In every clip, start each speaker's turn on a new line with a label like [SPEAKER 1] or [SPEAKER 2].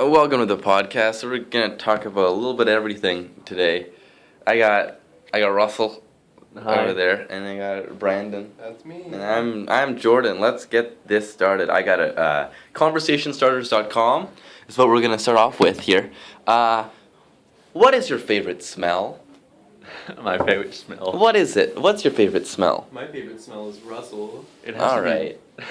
[SPEAKER 1] Welcome to the podcast. We're gonna talk about a little bit of everything today. I got Russell over there, and I got Brandon.
[SPEAKER 2] That's me.
[SPEAKER 1] And I'm Jordan. Let's get this started. I got a conversationstarters.com is what we're gonna start off with here. What is your favorite smell?
[SPEAKER 3] My favorite smell.
[SPEAKER 1] What is it? What's your favorite smell?
[SPEAKER 2] My favorite smell is Russell.
[SPEAKER 3] It has
[SPEAKER 1] All
[SPEAKER 3] to
[SPEAKER 1] right.
[SPEAKER 3] Be,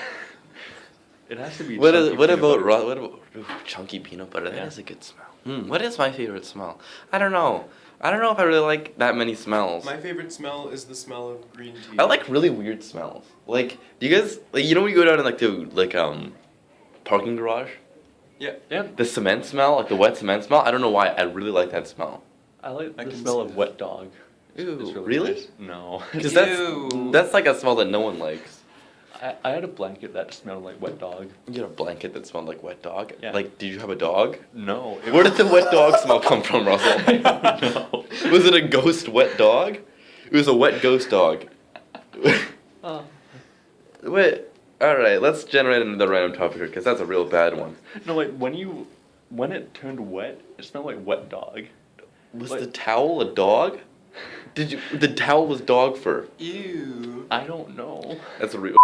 [SPEAKER 3] it has to be.
[SPEAKER 1] What
[SPEAKER 3] chunky
[SPEAKER 1] about
[SPEAKER 3] peanut butter.
[SPEAKER 1] what about chunky peanut butter? That
[SPEAKER 3] Yeah.
[SPEAKER 1] is a good smell. What is my favorite smell? I don't know if I really like that many smells.
[SPEAKER 2] My favorite smell is the smell of green tea.
[SPEAKER 1] I like really weird smells. Like, do you guys when you go down and to parking garage?
[SPEAKER 2] Yeah.
[SPEAKER 3] Yeah.
[SPEAKER 1] The cement smell, like the wet cement smell. I don't know why. I really like that smell.
[SPEAKER 3] I like
[SPEAKER 2] I
[SPEAKER 3] the
[SPEAKER 2] can
[SPEAKER 3] smell
[SPEAKER 2] see
[SPEAKER 3] of
[SPEAKER 2] that.
[SPEAKER 3] wet dog.
[SPEAKER 1] Ew,
[SPEAKER 3] It's
[SPEAKER 1] really?
[SPEAKER 3] nice. No.
[SPEAKER 1] Because
[SPEAKER 2] Ew.
[SPEAKER 1] that's like a smell that no one likes.
[SPEAKER 3] I had a blanket that smelled like wet dog.
[SPEAKER 1] You had a blanket that smelled like wet dog.
[SPEAKER 3] Yeah.
[SPEAKER 1] Like, did you have a dog?
[SPEAKER 3] No.
[SPEAKER 1] Where did the wet dog smell come from, Russell?
[SPEAKER 3] I don't know.
[SPEAKER 1] Was it a ghost wet dog? It was a wet ghost dog. Wait. All right. Let's generate another random topic here because that's a real bad one.
[SPEAKER 3] No, like when it turned wet, it smelled like wet dog.
[SPEAKER 1] Was
[SPEAKER 3] Like-
[SPEAKER 1] the towel a dog? The towel was dog fur.
[SPEAKER 2] Ew.
[SPEAKER 3] I don't know.
[SPEAKER 1] That's a real.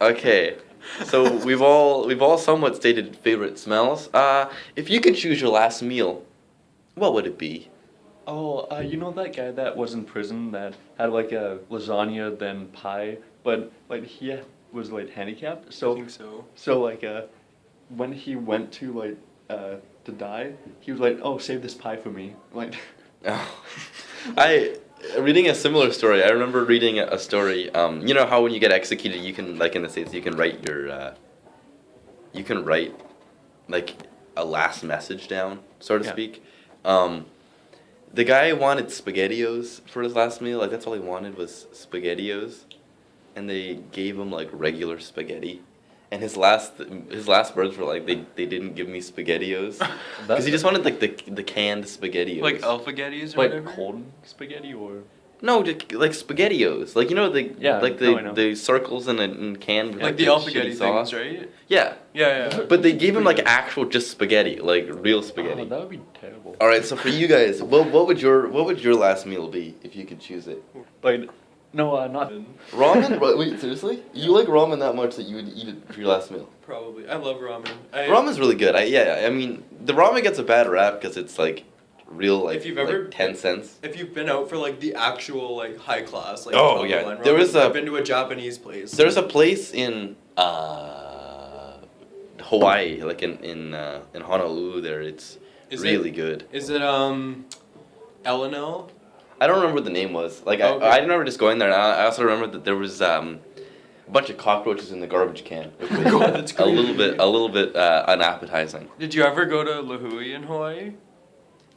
[SPEAKER 1] Okay, so we've all somewhat stated favorite smells. If you could choose your last meal, what would it be?
[SPEAKER 3] Oh, you know that guy that was in prison that had like a lasagna then pie, but like he was like handicapped.
[SPEAKER 2] I
[SPEAKER 3] So
[SPEAKER 2] think so.
[SPEAKER 3] when he went to to die, he was like, "Oh, save this pie for me." Like,
[SPEAKER 1] I reading a similar story. I remember reading a story. You know how when you get executed, you can in the States, you can write like a last message down, so to
[SPEAKER 3] Yeah.
[SPEAKER 1] speak. The guy wanted SpaghettiOs for his last meal. Like that's all he wanted was SpaghettiOs, and they gave him like regular spaghetti. And his last words were like, they didn't give me SpaghettiOs because he just wanted like the canned SpaghettiOs.
[SPEAKER 2] Like Alphagettis or
[SPEAKER 3] like
[SPEAKER 2] whatever?
[SPEAKER 3] cold spaghetti or.
[SPEAKER 1] No, like SpaghettiOs. Like, you know,
[SPEAKER 3] Yeah,
[SPEAKER 1] like
[SPEAKER 3] no, I know.
[SPEAKER 1] the circles in canned
[SPEAKER 2] Like the
[SPEAKER 1] shitty
[SPEAKER 2] Alphagetti
[SPEAKER 1] sauce.
[SPEAKER 2] things, right?
[SPEAKER 1] Yeah.
[SPEAKER 2] Yeah.
[SPEAKER 1] But they gave him like actual just spaghetti, like real spaghetti.
[SPEAKER 3] Oh, that would be terrible.
[SPEAKER 1] All right, so for you guys, what would your last meal be if you could choose it?
[SPEAKER 3] Like, no, not.
[SPEAKER 1] Ramen? Wait, seriously? You like ramen that much that you would eat it for your last meal?
[SPEAKER 2] Probably. I love ramen.
[SPEAKER 1] Ramen's really good. I mean, the ramen gets a bad rap because it's like real like,
[SPEAKER 2] If you've ever-
[SPEAKER 1] like 10 cents.
[SPEAKER 2] If you've been out for like the actual like high class like
[SPEAKER 1] Oh,
[SPEAKER 2] top
[SPEAKER 1] yeah.
[SPEAKER 2] line
[SPEAKER 1] There
[SPEAKER 2] ramen,
[SPEAKER 1] was a-
[SPEAKER 2] I've been to a Japanese place.
[SPEAKER 1] There's a place in Hawaii, like in Honolulu. There, it's
[SPEAKER 2] Is
[SPEAKER 1] really good.
[SPEAKER 2] Is it L&L?
[SPEAKER 1] I don't remember what the name was. Like
[SPEAKER 2] Okay.
[SPEAKER 1] I remember just going there. And I also remember that there was a bunch of cockroaches in the garbage can, which was
[SPEAKER 2] God, that's
[SPEAKER 1] a little
[SPEAKER 2] crazy.
[SPEAKER 1] bit unappetizing.
[SPEAKER 2] Did you ever go to Lahui in Hawaii?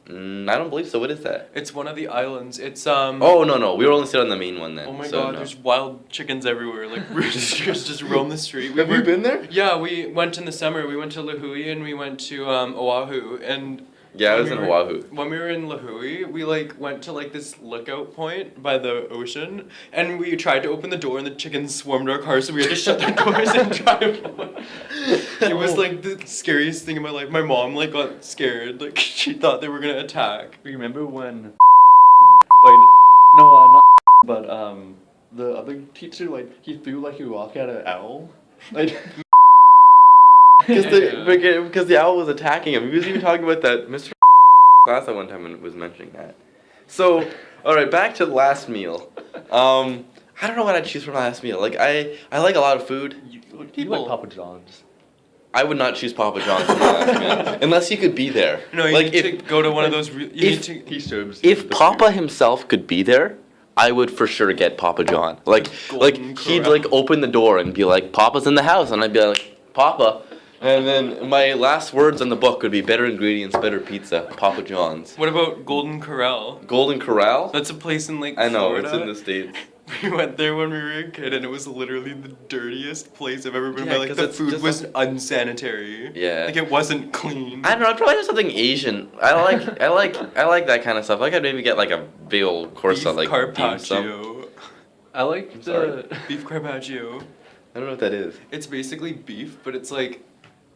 [SPEAKER 1] I don't believe so. What is that?
[SPEAKER 2] It's one of the islands. It's
[SPEAKER 1] Oh no, we were only sitting on the main one then.
[SPEAKER 2] Oh my
[SPEAKER 1] so
[SPEAKER 2] god,
[SPEAKER 1] no.
[SPEAKER 2] there's wild chickens everywhere. Like we're just roam the street.
[SPEAKER 1] Have you been there?
[SPEAKER 2] Yeah, we went in the summer. We went to Lahui and we went to Oahu and.
[SPEAKER 1] Yeah, I
[SPEAKER 2] when
[SPEAKER 1] was
[SPEAKER 2] we
[SPEAKER 1] in
[SPEAKER 2] were-
[SPEAKER 1] Oahu.
[SPEAKER 2] When we were in Lahui, we like went to like this lookout point by the ocean, and we tried to open the door, and the chickens swarmed our car, so we had to shut the doors and drive away. It was like the scariest thing in my life. My mom like got scared, like she thought they were gonna attack.
[SPEAKER 3] Remember when? Like, no, not. But the other teacher like he threw like a rock at an owl. Like.
[SPEAKER 1] Because the owl was attacking him. He was even talking about that Mr. class at one time and was mentioning that. So, all right, back to the last meal. I don't know what I'd choose for my last meal. Like I like a lot of food.
[SPEAKER 3] You like Papa John's.
[SPEAKER 1] I would not choose Papa John's for my last meal unless you could be there.
[SPEAKER 2] No, you
[SPEAKER 1] like
[SPEAKER 2] need to go to one of those. You need to.
[SPEAKER 3] He serves.
[SPEAKER 1] if
[SPEAKER 3] the
[SPEAKER 1] Papa
[SPEAKER 3] food.
[SPEAKER 1] himself could be there, I would for sure get Papa John. Like
[SPEAKER 2] Golden
[SPEAKER 1] he'd
[SPEAKER 2] Corral.
[SPEAKER 1] like open the door and be like, "Papa's in the house," and I'd be like, "Papa." And then my last words on the book would be better ingredients, better pizza, Papa John's.
[SPEAKER 2] What about Golden Corral?
[SPEAKER 1] Golden Corral?
[SPEAKER 2] That's a place in Lake
[SPEAKER 1] I know,
[SPEAKER 2] Florida.
[SPEAKER 1] it's in the States.
[SPEAKER 2] We went there when we were a kid, and it was literally the dirtiest place I've ever been.
[SPEAKER 1] Yeah,
[SPEAKER 2] Like
[SPEAKER 1] 'cause
[SPEAKER 2] the
[SPEAKER 1] it's
[SPEAKER 2] food
[SPEAKER 1] just
[SPEAKER 2] was
[SPEAKER 1] like-
[SPEAKER 2] unsanitary.
[SPEAKER 1] Yeah.
[SPEAKER 2] Like it wasn't clean.
[SPEAKER 1] I don't know, I'd probably have something Asian. I like that kind of stuff. Like I'd maybe get like a big old course
[SPEAKER 2] Beef
[SPEAKER 1] of like dim sum.
[SPEAKER 2] carpaccio.
[SPEAKER 3] I like
[SPEAKER 1] I'm sorry.
[SPEAKER 3] the.
[SPEAKER 2] Beef carpaccio.
[SPEAKER 1] I don't know what that is.
[SPEAKER 2] It's basically beef, but it's like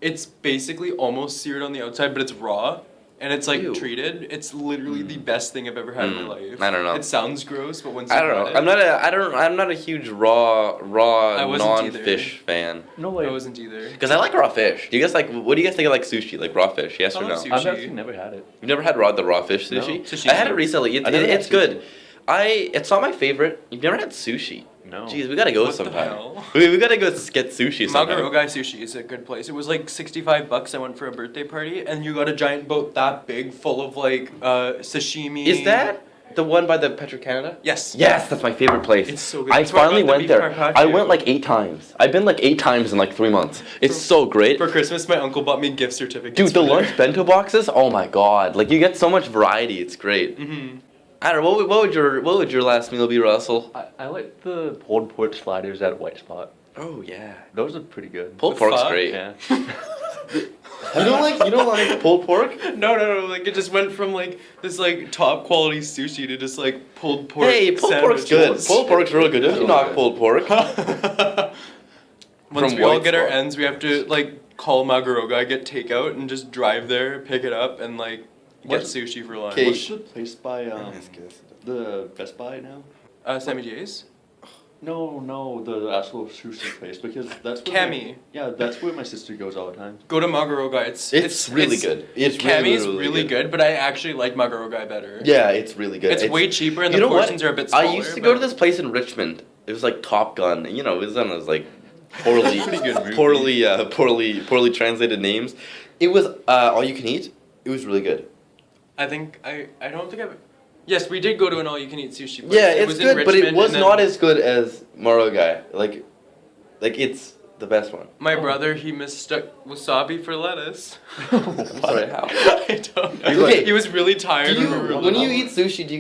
[SPEAKER 2] It's basically almost seared on the outside, but it's raw. And it's like
[SPEAKER 1] Ew.
[SPEAKER 2] treated. It's literally the best thing I've ever had in my life.
[SPEAKER 1] I don't know.
[SPEAKER 2] It sounds gross, but once you
[SPEAKER 1] I don't know. I'm not a huge raw
[SPEAKER 2] I wasn't
[SPEAKER 1] non-fish fan.
[SPEAKER 3] No,
[SPEAKER 2] I
[SPEAKER 3] like,
[SPEAKER 2] wasn't either.
[SPEAKER 1] Because I like raw fish. Do you guys like? What do you guys think of like sushi? Like raw fish? Yes
[SPEAKER 2] I
[SPEAKER 1] or no?
[SPEAKER 2] love sushi.
[SPEAKER 3] I've actually never had it.
[SPEAKER 1] You've never had the raw fish sushi?
[SPEAKER 3] No.
[SPEAKER 2] Sushi.
[SPEAKER 1] I had it recently.
[SPEAKER 3] I never had
[SPEAKER 1] It's good.
[SPEAKER 3] sushi.
[SPEAKER 1] It's not my favorite. You've never had sushi?
[SPEAKER 3] No.
[SPEAKER 1] Jeez, we gotta go
[SPEAKER 2] What the
[SPEAKER 1] sometime.
[SPEAKER 2] hell?
[SPEAKER 1] We gotta go get sushi sometime.
[SPEAKER 2] Magarogai Sushi is a good place. It was like $65. I went for a birthday party, and you got a giant boat that big, full of like sashimi.
[SPEAKER 1] Is that the one by the Petro-Canada?
[SPEAKER 2] Yes.
[SPEAKER 1] Yes, that's my favorite place.
[SPEAKER 2] It's so good.
[SPEAKER 1] I
[SPEAKER 2] That's where I
[SPEAKER 1] finally
[SPEAKER 2] got the
[SPEAKER 1] went
[SPEAKER 2] beef
[SPEAKER 1] there.
[SPEAKER 2] carpaccio.
[SPEAKER 1] I went like 8 times. I've been like 8 times in like 3 months. It's so great.
[SPEAKER 2] For Christmas, my uncle bought me gift certificates.
[SPEAKER 1] Dude, the
[SPEAKER 2] for there.
[SPEAKER 1] lunch bento boxes, oh my god. Like you get so much variety, it's great.
[SPEAKER 2] Mhm.
[SPEAKER 1] I don't know, what would your last meal be, Russell?
[SPEAKER 3] I like the pulled pork sliders at White Spot.
[SPEAKER 1] Oh yeah.
[SPEAKER 3] Those are pretty good.
[SPEAKER 1] Pulled
[SPEAKER 2] The
[SPEAKER 1] pork's
[SPEAKER 2] fuck?
[SPEAKER 1] great.
[SPEAKER 3] Yeah.
[SPEAKER 1] You don't like pulled pork?
[SPEAKER 2] No, like it just went from like this like top quality sushi to just like pulled pork.
[SPEAKER 1] Hey, pulled pork's good.
[SPEAKER 2] sandwiches.
[SPEAKER 1] Pulled pork's real good. Don't you
[SPEAKER 3] Really
[SPEAKER 1] knock
[SPEAKER 3] good.
[SPEAKER 1] pulled pork?
[SPEAKER 2] Once
[SPEAKER 1] From
[SPEAKER 2] we all
[SPEAKER 1] White
[SPEAKER 2] get our
[SPEAKER 1] Spot.
[SPEAKER 2] ends, we have to like call Magaroga, get takeout, and just drive there, pick it up, and like get
[SPEAKER 3] What-
[SPEAKER 2] sushi for lunch.
[SPEAKER 1] Okay.
[SPEAKER 3] What's the place by
[SPEAKER 1] That's good.
[SPEAKER 3] the Best Buy now?
[SPEAKER 2] Sammy J's.
[SPEAKER 3] No, the actual sushi place because that's where
[SPEAKER 2] Cami.
[SPEAKER 3] that's where my sister goes all the time.
[SPEAKER 2] Go to Magaroga. It's
[SPEAKER 1] really good. It's
[SPEAKER 2] Cami's
[SPEAKER 1] really,
[SPEAKER 2] really good, but I actually like Magaroga better.
[SPEAKER 1] Yeah, it's really good.
[SPEAKER 2] It's way cheaper and
[SPEAKER 1] you
[SPEAKER 2] the
[SPEAKER 1] know what?
[SPEAKER 2] portions are a bit smaller.
[SPEAKER 1] I used to go to
[SPEAKER 2] but-
[SPEAKER 1] this place in Richmond. It was like Top Gun. You know, it was on those like poorly,
[SPEAKER 3] Pretty good movie.
[SPEAKER 1] poorly translated names. It was all you can eat. It was really good.
[SPEAKER 2] I think I don't think I've. Yes, we did go to an all-you-can-eat sushi place.
[SPEAKER 1] Yeah,
[SPEAKER 2] It
[SPEAKER 1] it's
[SPEAKER 2] was in
[SPEAKER 1] good, but it
[SPEAKER 2] Richmond,
[SPEAKER 1] was
[SPEAKER 2] and then
[SPEAKER 1] not as good as Marogai. Like it's the best one.
[SPEAKER 2] My brother, he mistook wasabi for lettuce.
[SPEAKER 1] Sorry, how?
[SPEAKER 2] I don't know.
[SPEAKER 1] Okay.
[SPEAKER 2] He was really tired.
[SPEAKER 1] Do you,
[SPEAKER 2] when we were
[SPEAKER 1] when you
[SPEAKER 2] little.
[SPEAKER 1] eat sushi, do you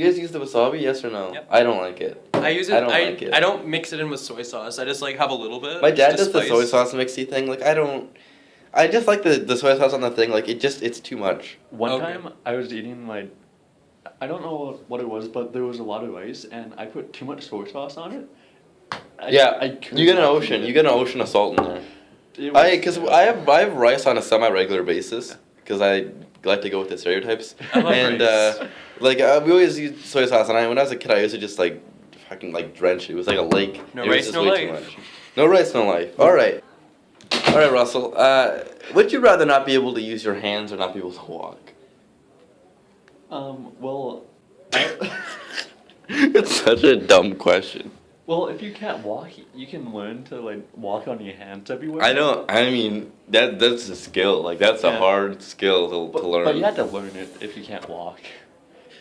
[SPEAKER 1] guys use the wasabi? Yes or no?
[SPEAKER 2] Yep.
[SPEAKER 1] I don't like it.
[SPEAKER 2] I use it.
[SPEAKER 1] I don't like it.
[SPEAKER 2] I don't mix it in with soy sauce. I just like have a little bit.
[SPEAKER 1] My dad
[SPEAKER 2] just
[SPEAKER 1] does
[SPEAKER 2] to
[SPEAKER 1] the soy
[SPEAKER 2] spice.
[SPEAKER 1] sauce mixy thing. Like I don't. I just like the soy sauce on the thing. Like it's too much.
[SPEAKER 3] One
[SPEAKER 2] Okay.
[SPEAKER 3] time I was eating like I don't know what it was, but there was a lot of rice and I put too much soy sauce on it. I could
[SPEAKER 1] you get an
[SPEAKER 3] not
[SPEAKER 1] ocean.
[SPEAKER 3] eat
[SPEAKER 1] You
[SPEAKER 3] it.
[SPEAKER 1] get an ocean of salt in there.
[SPEAKER 3] It was
[SPEAKER 1] Because
[SPEAKER 3] terrible.
[SPEAKER 1] I have rice on a semi-regular basis because I like to go with the stereotypes.
[SPEAKER 2] I love
[SPEAKER 1] And
[SPEAKER 2] rice.
[SPEAKER 1] we always use soy sauce, and when I was a kid, I used to just like fucking like drench it. It was like a lake.
[SPEAKER 2] No
[SPEAKER 1] It was
[SPEAKER 2] rice,
[SPEAKER 1] just
[SPEAKER 2] no
[SPEAKER 1] way too
[SPEAKER 2] life.
[SPEAKER 1] much. No rice, no life. All right, Russell. Would you rather not be able to use your hands or not be able to walk?
[SPEAKER 3] Well,
[SPEAKER 1] It's such a dumb question.
[SPEAKER 3] well, if you can't walk, you can learn to like walk on your hands everywhere.
[SPEAKER 1] I mean that's a skill. Like that's a
[SPEAKER 3] Yeah.
[SPEAKER 1] hard skill to learn.
[SPEAKER 3] But you have to learn it if you can't walk.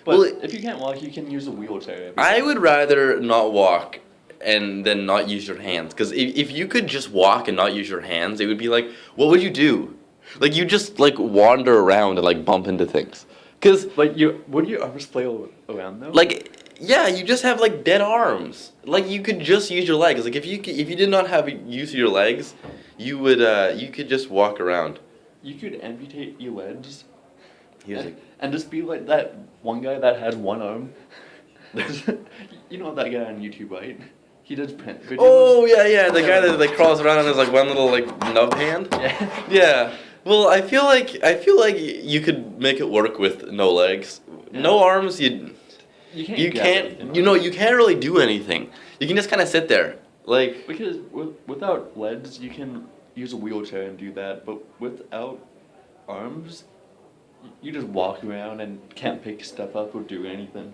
[SPEAKER 3] But
[SPEAKER 1] Well,
[SPEAKER 3] if you can't walk, you can use a wheelchair.
[SPEAKER 1] I would rather not walk and then not use your hands. Because if you could just walk and not use your hands, it would be like, what would you do? Like, you just, like, wander around and, like, bump into things. Because,
[SPEAKER 3] Like would your arms flail around though?
[SPEAKER 1] like, yeah, you just have, like, dead arms. Like, you could just use your legs. Like, if you did not have use of your legs, you would, you could just walk around.
[SPEAKER 3] You could amputate your legs.
[SPEAKER 1] He was like,
[SPEAKER 3] And just be like that one guy that had one arm. You know that guy on YouTube, right? He does print videos.
[SPEAKER 1] oh, yeah, the guy that, like, crawls around on his, like, one little, like, nub hand.
[SPEAKER 3] Yeah.
[SPEAKER 1] Yeah. Well, I feel like you could make it work with no legs, no arms. You can't really do anything. You can just kind of sit there, like.
[SPEAKER 3] Because without legs, you can use a wheelchair and do that, but without arms, you just walk around and can't pick stuff up or do anything.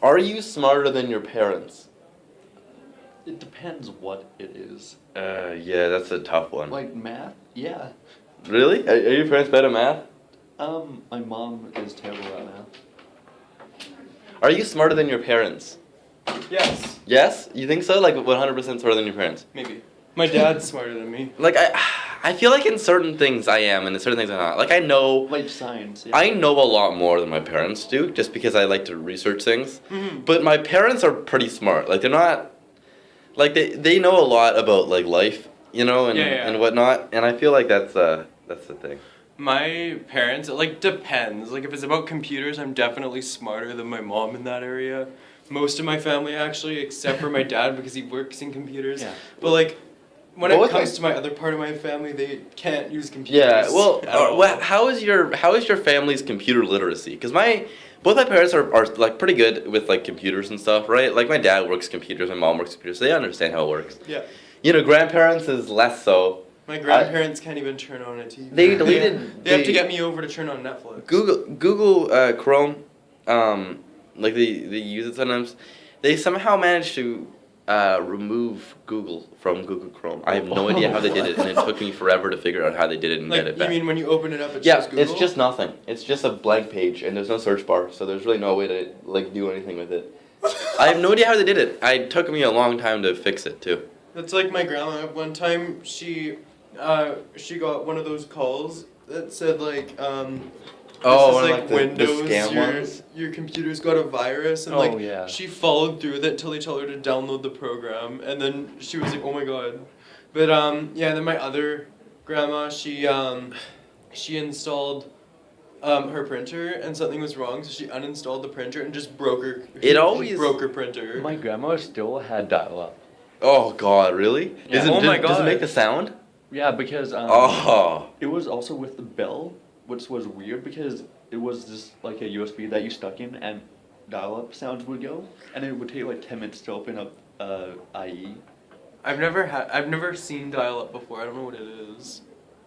[SPEAKER 1] Are you smarter than your parents?
[SPEAKER 3] It depends what it is.
[SPEAKER 1] Yeah, that's a tough one.
[SPEAKER 3] Like math, yeah.
[SPEAKER 1] Really? Are your parents bad at math?
[SPEAKER 3] My mom is terrible at math.
[SPEAKER 1] Are you smarter than your parents?
[SPEAKER 2] Yes,
[SPEAKER 1] Yes? You think so? Like 100% smarter than your parents?
[SPEAKER 2] maybe. My dad's smarter than me.
[SPEAKER 1] Like I feel like in certain things I am, and in certain things I'm not. Like I know.
[SPEAKER 3] Like science. Yeah.
[SPEAKER 1] I know a lot more than my parents do, just because I like to research things.
[SPEAKER 2] Mhm.
[SPEAKER 1] But my parents are pretty smart. Like they're not, like they know a lot about like life, you know, and
[SPEAKER 2] Yeah.
[SPEAKER 1] and whatnot. And I feel like that's the thing.
[SPEAKER 2] My parents, it like depends. Like if it's about computers, I'm definitely smarter than my mom in that area. Most of my family actually, except for my dad because he works in computers.
[SPEAKER 3] Yeah.
[SPEAKER 2] But like when
[SPEAKER 1] Both
[SPEAKER 2] it comes
[SPEAKER 1] my-
[SPEAKER 2] to my other part of my family, they can't use computers.
[SPEAKER 1] Yeah, well,
[SPEAKER 2] at all.
[SPEAKER 1] how is your family's computer literacy? Because both my parents are like pretty good with like computers and stuff, right? Like my dad works computers, my mom works computers, so they understand how it works.
[SPEAKER 2] Yeah.
[SPEAKER 1] You know, grandparents is less so.
[SPEAKER 2] My grandparents can't even turn on a TV.
[SPEAKER 1] They deleted.
[SPEAKER 2] They have to get me over to turn on Netflix.
[SPEAKER 1] Google Chrome, like they use it sometimes. They somehow managed to remove Google from Google Chrome. I have no idea how they did it, and it took me forever to figure out how they did it and
[SPEAKER 2] Like,
[SPEAKER 1] get it
[SPEAKER 2] you
[SPEAKER 1] back.
[SPEAKER 2] mean when you open it up, it's
[SPEAKER 1] Yeah,
[SPEAKER 2] just Google?
[SPEAKER 1] it's just nothing. It's just a blank page, and there's no search bar, so there's really no way to like do anything with it. I have no idea how they did it. It took me a long time to fix it too.
[SPEAKER 2] That's like my grandma. One time, she got one of those calls that said like,
[SPEAKER 1] Oh,
[SPEAKER 2] this
[SPEAKER 1] one
[SPEAKER 2] is
[SPEAKER 1] of,
[SPEAKER 2] like
[SPEAKER 1] the
[SPEAKER 2] Windows.
[SPEAKER 1] scam ones?
[SPEAKER 2] Your computer's got a virus, and
[SPEAKER 3] Oh,
[SPEAKER 2] like
[SPEAKER 3] yeah.
[SPEAKER 2] she followed through with it till they told her to download the program, and then she was like, "Oh my god!" But yeah. Then my other grandma, she installed her printer, and something was wrong, so she uninstalled the printer and just broke her. Broke her printer.
[SPEAKER 3] My grandma still had dial-up.
[SPEAKER 1] Oh God, really?
[SPEAKER 3] Yeah.
[SPEAKER 1] Does it,
[SPEAKER 2] Oh my
[SPEAKER 1] does it
[SPEAKER 2] God.
[SPEAKER 1] make the sound?
[SPEAKER 3] Yeah, because
[SPEAKER 1] Oh.
[SPEAKER 3] it was also with the bell, which was weird because it was just like a USB that you stuck in and dial-up sounds would go, and it would take like 10 minutes to open up IE.
[SPEAKER 2] I've never seen dial-up before. I don't know what it is.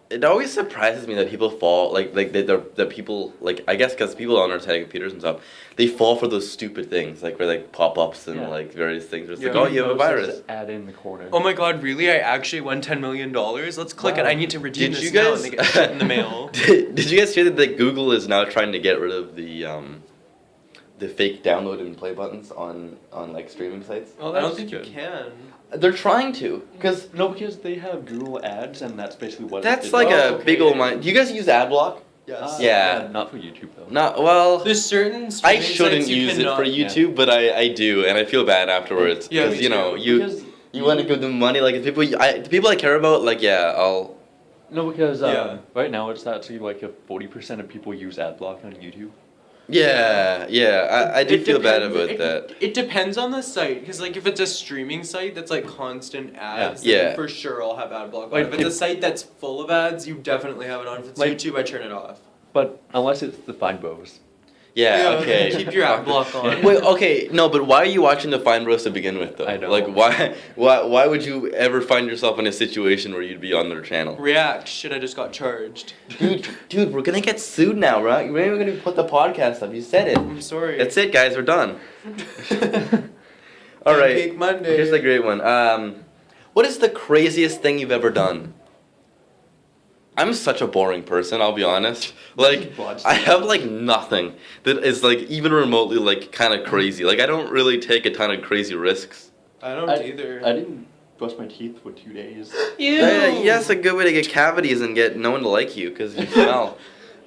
[SPEAKER 1] It always surprises me that people fall that people like I guess because people don't understand computers and stuff, they fall for those stupid things like where like pop-ups and
[SPEAKER 3] Yeah.
[SPEAKER 1] like various things. Where it's
[SPEAKER 2] Yeah.
[SPEAKER 1] like, oh, you have a
[SPEAKER 3] Most is
[SPEAKER 1] virus.
[SPEAKER 3] Ad in the corner.
[SPEAKER 2] Oh my god, really? I actually won $10 million? Let's click it.
[SPEAKER 3] Wow.
[SPEAKER 2] I need to redeem
[SPEAKER 1] Did
[SPEAKER 2] this
[SPEAKER 1] you
[SPEAKER 2] now,
[SPEAKER 1] guys
[SPEAKER 2] and they get shit in the mail.
[SPEAKER 1] did you guys hear that Google is now trying to get rid of the fake download and play buttons on like streaming sites?
[SPEAKER 3] Oh,
[SPEAKER 2] I don't
[SPEAKER 3] that's
[SPEAKER 2] think you
[SPEAKER 3] good.
[SPEAKER 2] can.
[SPEAKER 1] They're trying to, because
[SPEAKER 3] No, because they have Google Ads, and that's basically what.
[SPEAKER 1] that's
[SPEAKER 3] it
[SPEAKER 1] like
[SPEAKER 3] is.
[SPEAKER 1] a
[SPEAKER 2] okay.
[SPEAKER 1] big old mind. Do you guys use AdBlock?
[SPEAKER 2] Yes.
[SPEAKER 1] Yeah.
[SPEAKER 3] Not for YouTube though.
[SPEAKER 1] Not well.
[SPEAKER 2] There's certain
[SPEAKER 1] I
[SPEAKER 2] streaming
[SPEAKER 1] shouldn't
[SPEAKER 2] sites you
[SPEAKER 1] use it
[SPEAKER 2] cannot-
[SPEAKER 1] for YouTube, but I do, and I feel bad afterwards.
[SPEAKER 2] Yeah,
[SPEAKER 1] Because
[SPEAKER 2] me
[SPEAKER 1] you know
[SPEAKER 2] too.
[SPEAKER 3] Because
[SPEAKER 1] you want to give them money, like the people I care about, like yeah, I'll.
[SPEAKER 3] No, because
[SPEAKER 2] Yeah.
[SPEAKER 3] right now it's actually like 40% of people use AdBlock on YouTube.
[SPEAKER 1] Yeah, I do
[SPEAKER 2] It
[SPEAKER 1] feel bad
[SPEAKER 2] depends-
[SPEAKER 1] about
[SPEAKER 2] it,
[SPEAKER 1] that.
[SPEAKER 2] It depends on the site, because like if it's a streaming site that's like constant ads,
[SPEAKER 1] Yeah.
[SPEAKER 2] then for sure I'll have ad block on.
[SPEAKER 3] Like,
[SPEAKER 2] If it's a site that's full of ads, you definitely have it on. If it's
[SPEAKER 3] Like-
[SPEAKER 2] YouTube, I turn it off.
[SPEAKER 3] But unless it's the Fine Bros.
[SPEAKER 1] Yeah, okay.
[SPEAKER 2] Keep your ad block on.
[SPEAKER 1] Wait, okay, no, but why are you watching the Fine Bros to begin with, though?
[SPEAKER 3] I know.
[SPEAKER 1] Like, why would you ever find yourself in a situation where you'd be on their channel?
[SPEAKER 2] React. Shit, I just got charged.
[SPEAKER 1] Dude, we're gonna get sued now, right? We're not even gonna put the podcast up. You said it.
[SPEAKER 2] I'm sorry.
[SPEAKER 1] That's it, guys. We're done. All right.
[SPEAKER 2] Pancake Monday.
[SPEAKER 1] Here's the great one. What is the craziest thing you've ever done? I'm such a boring person, I'll be honest. Like, I have like nothing that is like even remotely like kind of crazy. Like, I don't really take a ton of crazy risks.
[SPEAKER 2] I don't either.
[SPEAKER 3] I didn't brush my teeth for 2 days.
[SPEAKER 1] Yeah, that's a good way to get cavities and get no one to like you because you smell.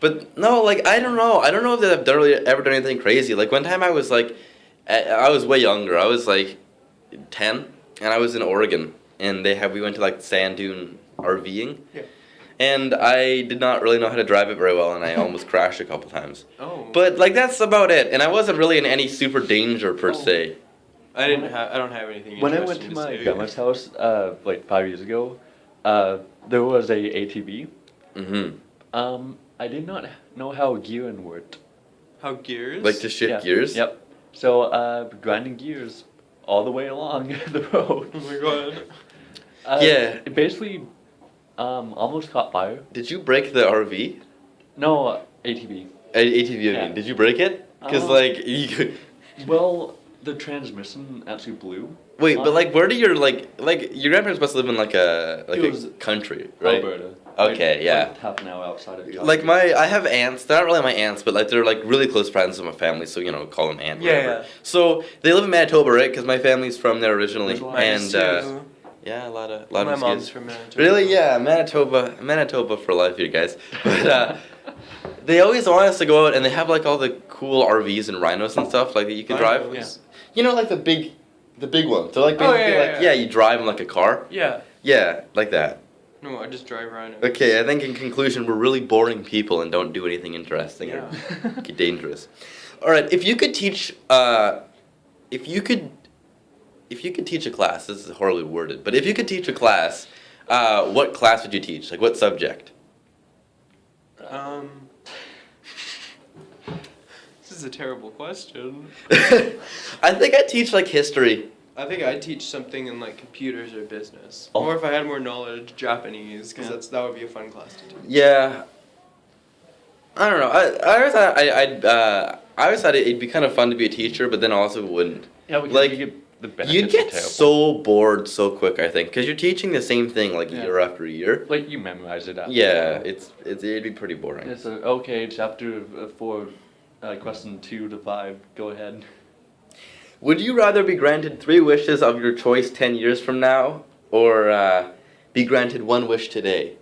[SPEAKER 1] But no, like I don't know. I don't know if I've ever done anything crazy. Like one time I was like, I was way younger. I was like 10, and I was in Oregon, and we went to like sand dune RVing.
[SPEAKER 2] Yeah.
[SPEAKER 1] And I did not really know how to drive it very well, and I almost crashed a couple times.
[SPEAKER 2] Oh.
[SPEAKER 1] But like that's about it, and I wasn't really in any super danger per se.
[SPEAKER 2] I don't have anything.
[SPEAKER 3] When I went to
[SPEAKER 2] interesting
[SPEAKER 3] my
[SPEAKER 2] say.
[SPEAKER 3] grandma's house like 5 years ago, there was a ATV.
[SPEAKER 1] Mm-hmm.
[SPEAKER 3] I did not know how gearing worked.
[SPEAKER 2] How gears?
[SPEAKER 1] Like to shift gears.
[SPEAKER 3] Yep. So grinding gears all the way along the road.
[SPEAKER 2] Oh my god.
[SPEAKER 1] Yeah.
[SPEAKER 3] It basically almost caught fire.
[SPEAKER 1] Did you break the RV?
[SPEAKER 3] No, ATV.
[SPEAKER 1] ATV, I
[SPEAKER 3] Yeah.
[SPEAKER 1] mean. Did you break it? Because like you could.
[SPEAKER 3] Well, the transmission actually blew.
[SPEAKER 1] Wait, but like, where do your like your grandparents must live in like a
[SPEAKER 3] It was
[SPEAKER 1] country, right?
[SPEAKER 3] Alberta.
[SPEAKER 1] Okay,
[SPEAKER 3] Like,
[SPEAKER 1] yeah.
[SPEAKER 3] Like half an hour outside of Calgary.
[SPEAKER 1] Like I have aunts. They're not really my aunts, but like they're like really close friends of my family. So you know, call them aunt.
[SPEAKER 2] Yeah,
[SPEAKER 1] whatever.
[SPEAKER 2] yeah.
[SPEAKER 1] So they live in Manitoba, right? Because my family's from there originally,
[SPEAKER 2] Mine is
[SPEAKER 1] and
[SPEAKER 2] too.
[SPEAKER 1] yeah, a lot of
[SPEAKER 2] My
[SPEAKER 1] mosquitoes.
[SPEAKER 2] mom's from Manitoba.
[SPEAKER 1] Really? Yeah, Manitoba for life, you guys. But they always want us to go out, and they have like all the cool RVs and rhinos and stuff like that you can drive.
[SPEAKER 2] Rhinos.
[SPEAKER 1] You know, like the big ones. They're like
[SPEAKER 2] Oh,
[SPEAKER 1] basically
[SPEAKER 2] yeah,
[SPEAKER 1] like
[SPEAKER 2] yeah.
[SPEAKER 1] you drive them like a car.
[SPEAKER 2] Yeah.
[SPEAKER 1] Yeah, like that.
[SPEAKER 2] No, I just drive Rhino.
[SPEAKER 1] Okay, I think in conclusion, we're really boring people and don't do anything interesting or dangerous. All right, if you could teach, if you could teach a class, this is horribly worded, but if you could teach a class what class would you teach? Like, what subject?
[SPEAKER 2] This is a terrible question.
[SPEAKER 1] I think I teach like history.
[SPEAKER 2] I think I'd teach something in like computers or business,
[SPEAKER 3] Oh.
[SPEAKER 2] or if I had more knowledge, Japanese, because
[SPEAKER 3] Yeah.
[SPEAKER 2] that would be a fun class to teach.
[SPEAKER 1] Yeah. I don't know. I always thought I always thought it'd be kind of fun to be a teacher, but then also wouldn't.
[SPEAKER 3] Yeah, because
[SPEAKER 1] Like,
[SPEAKER 3] you get the benefits.
[SPEAKER 1] You'd
[SPEAKER 3] are
[SPEAKER 1] get
[SPEAKER 3] terrible.
[SPEAKER 1] so bored so quick, I think, because you're teaching the same thing like
[SPEAKER 3] Yeah.
[SPEAKER 1] year after year.
[SPEAKER 3] Like you memorize it after.
[SPEAKER 1] Yeah, it'd be pretty boring.
[SPEAKER 3] It's okay. Chapter 4, question 2 to 5. Go ahead.
[SPEAKER 1] Would you rather be granted 3 wishes of your choice 10 years from now, or be granted 1 wish today?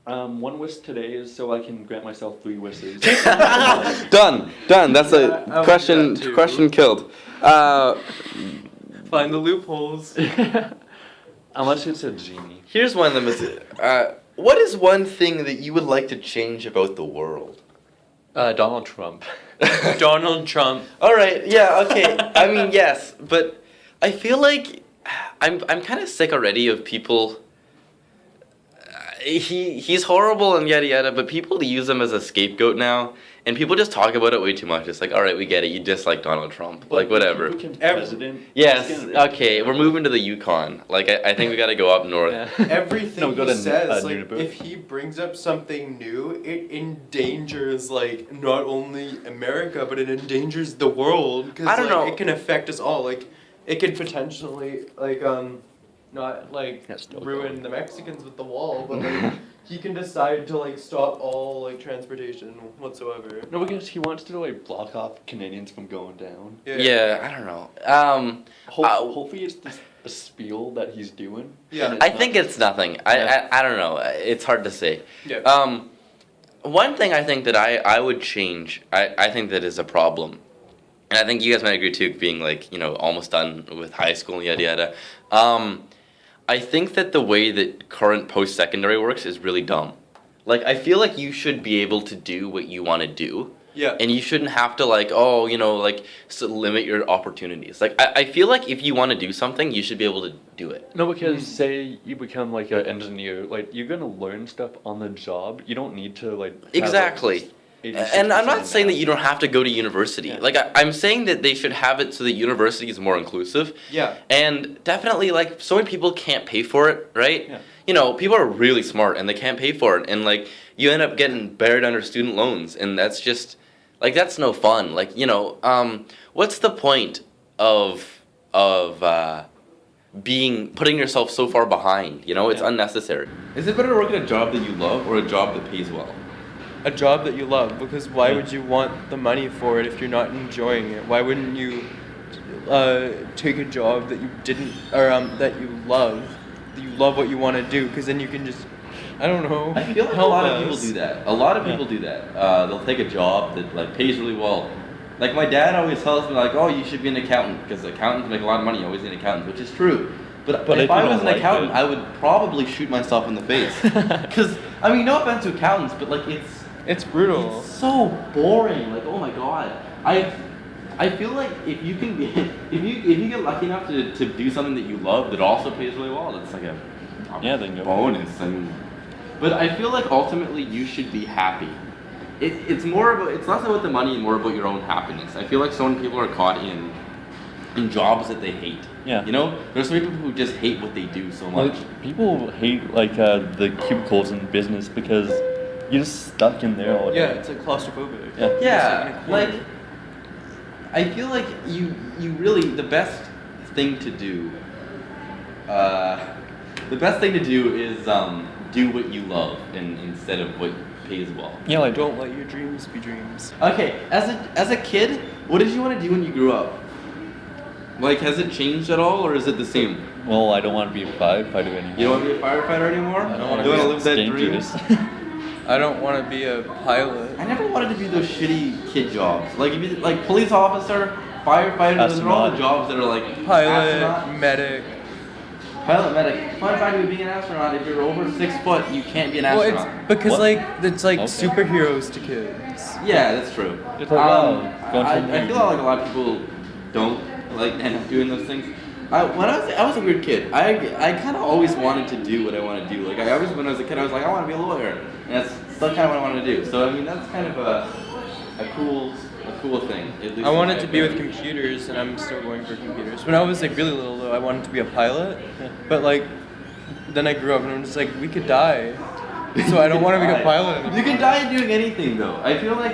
[SPEAKER 3] 1 wish today is so I can grant myself 3 wishes.
[SPEAKER 1] Done. That's
[SPEAKER 2] Yeah, I
[SPEAKER 1] a
[SPEAKER 2] would do
[SPEAKER 1] question.
[SPEAKER 2] that too.
[SPEAKER 1] Question killed.
[SPEAKER 2] Find the loopholes.
[SPEAKER 3] Unless it's a genie.
[SPEAKER 1] Here's one of them. What is one thing that you would like to change about the world?
[SPEAKER 3] Donald Trump.
[SPEAKER 2] Donald Trump.
[SPEAKER 1] All right. Yeah. Okay. I mean, yes, but I feel like I'm kind of sick already of people. He's horrible and yada yada, but people use him as a scapegoat now, and people just talk about it way too much. It's like, all right, we get it. You dislike Donald Trump, like whatever.
[SPEAKER 3] Who becomes president?
[SPEAKER 1] Yes.
[SPEAKER 3] It's gonna-
[SPEAKER 1] Okay. We're moving to the Yukon. Like I think we got to go up north.
[SPEAKER 3] Yeah.
[SPEAKER 2] Everything
[SPEAKER 3] No, go
[SPEAKER 2] he
[SPEAKER 3] to,
[SPEAKER 2] says, like
[SPEAKER 3] Nunavut.
[SPEAKER 2] if he brings up something new, it endangers like not only America, but it endangers the world. Because
[SPEAKER 1] I don't know.
[SPEAKER 2] it can affect us all. Like it could potentially not like
[SPEAKER 3] Yeah, still
[SPEAKER 2] ruin
[SPEAKER 3] going.
[SPEAKER 2] the Mexicans with the wall, but like he can decide to like stop all like transportation whatsoever.
[SPEAKER 3] No, because he wants to like block off Canadians from going down.
[SPEAKER 1] Yeah. I don't know.
[SPEAKER 3] Hopefully it's just a spiel that he's doing.
[SPEAKER 2] Yeah.
[SPEAKER 3] and it's
[SPEAKER 1] I
[SPEAKER 3] not-
[SPEAKER 1] think it's nothing. I don't know. It's hard to say.
[SPEAKER 2] Yeah.
[SPEAKER 1] One thing I think that I would change, I think that is a problem, and I think you guys might agree too, being like, almost done with high school and yada yada. I think that the way that current post-secondary works is really dumb. Like, I feel like you should be able to do what you want to do.
[SPEAKER 2] Yeah.
[SPEAKER 1] And you shouldn't have to limit your opportunities. Like, I feel like if you want to do something, you should be able to do it.
[SPEAKER 3] No, because say you become like an engineer, like you're gonna learn stuff on the job. You don't need to like. have, like,
[SPEAKER 1] Exactly.
[SPEAKER 3] 86%
[SPEAKER 1] And I'm not
[SPEAKER 3] of
[SPEAKER 1] saying that
[SPEAKER 3] math.
[SPEAKER 1] you don't have to go to university.
[SPEAKER 3] Yeah.
[SPEAKER 1] Like, I'm saying that they should have it so that university is more inclusive.
[SPEAKER 2] Yeah.
[SPEAKER 1] And definitely, like, so many people can't pay for it, right?
[SPEAKER 3] Yeah.
[SPEAKER 1] People are really smart and they can't pay for it. And, like, you end up getting buried under student loans. And that's just, like, that's no fun. Like, what's the point of putting yourself so far behind? It's
[SPEAKER 3] Yeah.
[SPEAKER 1] unnecessary. Is it better to work at a job that you love or a job that pays well?
[SPEAKER 2] A job that you love, because why would you want the money for it if you're not enjoying it? Why wouldn't you take a job that you didn't, or that you love what you want to do, because then you can just, I don't know.
[SPEAKER 1] I feel like a
[SPEAKER 2] help
[SPEAKER 1] lot of people
[SPEAKER 2] us.
[SPEAKER 1] do that. A lot of people do that. They'll take a job that like pays really well. Like my dad always tells me like, oh, you should be an accountant because accountants make a lot of money. You always need accountants, which is true. But
[SPEAKER 3] But
[SPEAKER 1] if
[SPEAKER 3] if
[SPEAKER 1] I
[SPEAKER 3] you
[SPEAKER 1] was
[SPEAKER 3] don't
[SPEAKER 1] an
[SPEAKER 3] like
[SPEAKER 1] accountant,
[SPEAKER 3] it-
[SPEAKER 1] I would probably shoot myself in the face. Because I mean, no offense to accountants, but like
[SPEAKER 2] It's brutal.
[SPEAKER 1] it's so boring. Like, oh my god. I feel like if you can get if you get lucky enough to do something that you love that also pays really well, that's like a
[SPEAKER 3] then go.
[SPEAKER 1] bonus. But I feel like ultimately you should be happy. It's less about the money and more about your own happiness. I feel like so many people are caught in jobs that they hate.
[SPEAKER 3] Yeah.
[SPEAKER 1] There's so many people who just hate what they do so much.
[SPEAKER 3] Like people hate like the cubicles in business because you're just stuck in there all day.
[SPEAKER 2] Yeah, it's like claustrophobic.
[SPEAKER 3] Yeah.
[SPEAKER 1] Yeah, like I feel like you really the best thing to do. The best thing to do is do what you love instead of what pays well.
[SPEAKER 3] Yeah, like
[SPEAKER 2] Don't let your dreams be dreams.
[SPEAKER 1] Okay, as a kid, what did you want to do when you grew up? Like, has it changed at all, or is it the same?
[SPEAKER 3] well, I don't want to be a firefighter anymore.
[SPEAKER 1] You don't want to be a firefighter anymore?
[SPEAKER 2] I don't wanna
[SPEAKER 1] You
[SPEAKER 2] be-
[SPEAKER 1] want to live
[SPEAKER 3] It's
[SPEAKER 1] that
[SPEAKER 3] dangerous.
[SPEAKER 1] dream?
[SPEAKER 2] I don't want to be a pilot.
[SPEAKER 1] I never wanted to be those shitty kid jobs. Like, if you like police officer, firefighter, those are all the
[SPEAKER 3] Astronaut.
[SPEAKER 1] jobs that are like
[SPEAKER 2] Pilot,
[SPEAKER 1] astronaut.
[SPEAKER 2] medic.
[SPEAKER 1] Pilot, medic. Fun fact with being an astronaut, if you're over 6 foot, you can't be an
[SPEAKER 2] Well,
[SPEAKER 1] astronaut.
[SPEAKER 2] it's because
[SPEAKER 3] What?
[SPEAKER 2] like it's like
[SPEAKER 3] Okay.
[SPEAKER 2] superheroes to kids.
[SPEAKER 1] Yeah, that's true.
[SPEAKER 3] It's like, wow, going to the
[SPEAKER 1] I
[SPEAKER 3] moon.
[SPEAKER 1] feel like a lot of people don't like end up doing those things. I was a weird kid. I kind of always wanted to do what I want to do. Like I always, when I was a kid, I was like, I want to be a lawyer, and that's still kind of what I wanted to do. So I mean, that's kind of a cool thing. At least
[SPEAKER 2] I wanted to be with computers, and I'm still going for computers. When I was like really little, though, I wanted to be a pilot, but like, then I grew up and I'm just like, we could die, so I don't want to be a pilot anymore.
[SPEAKER 1] You can die doing anything though. I feel like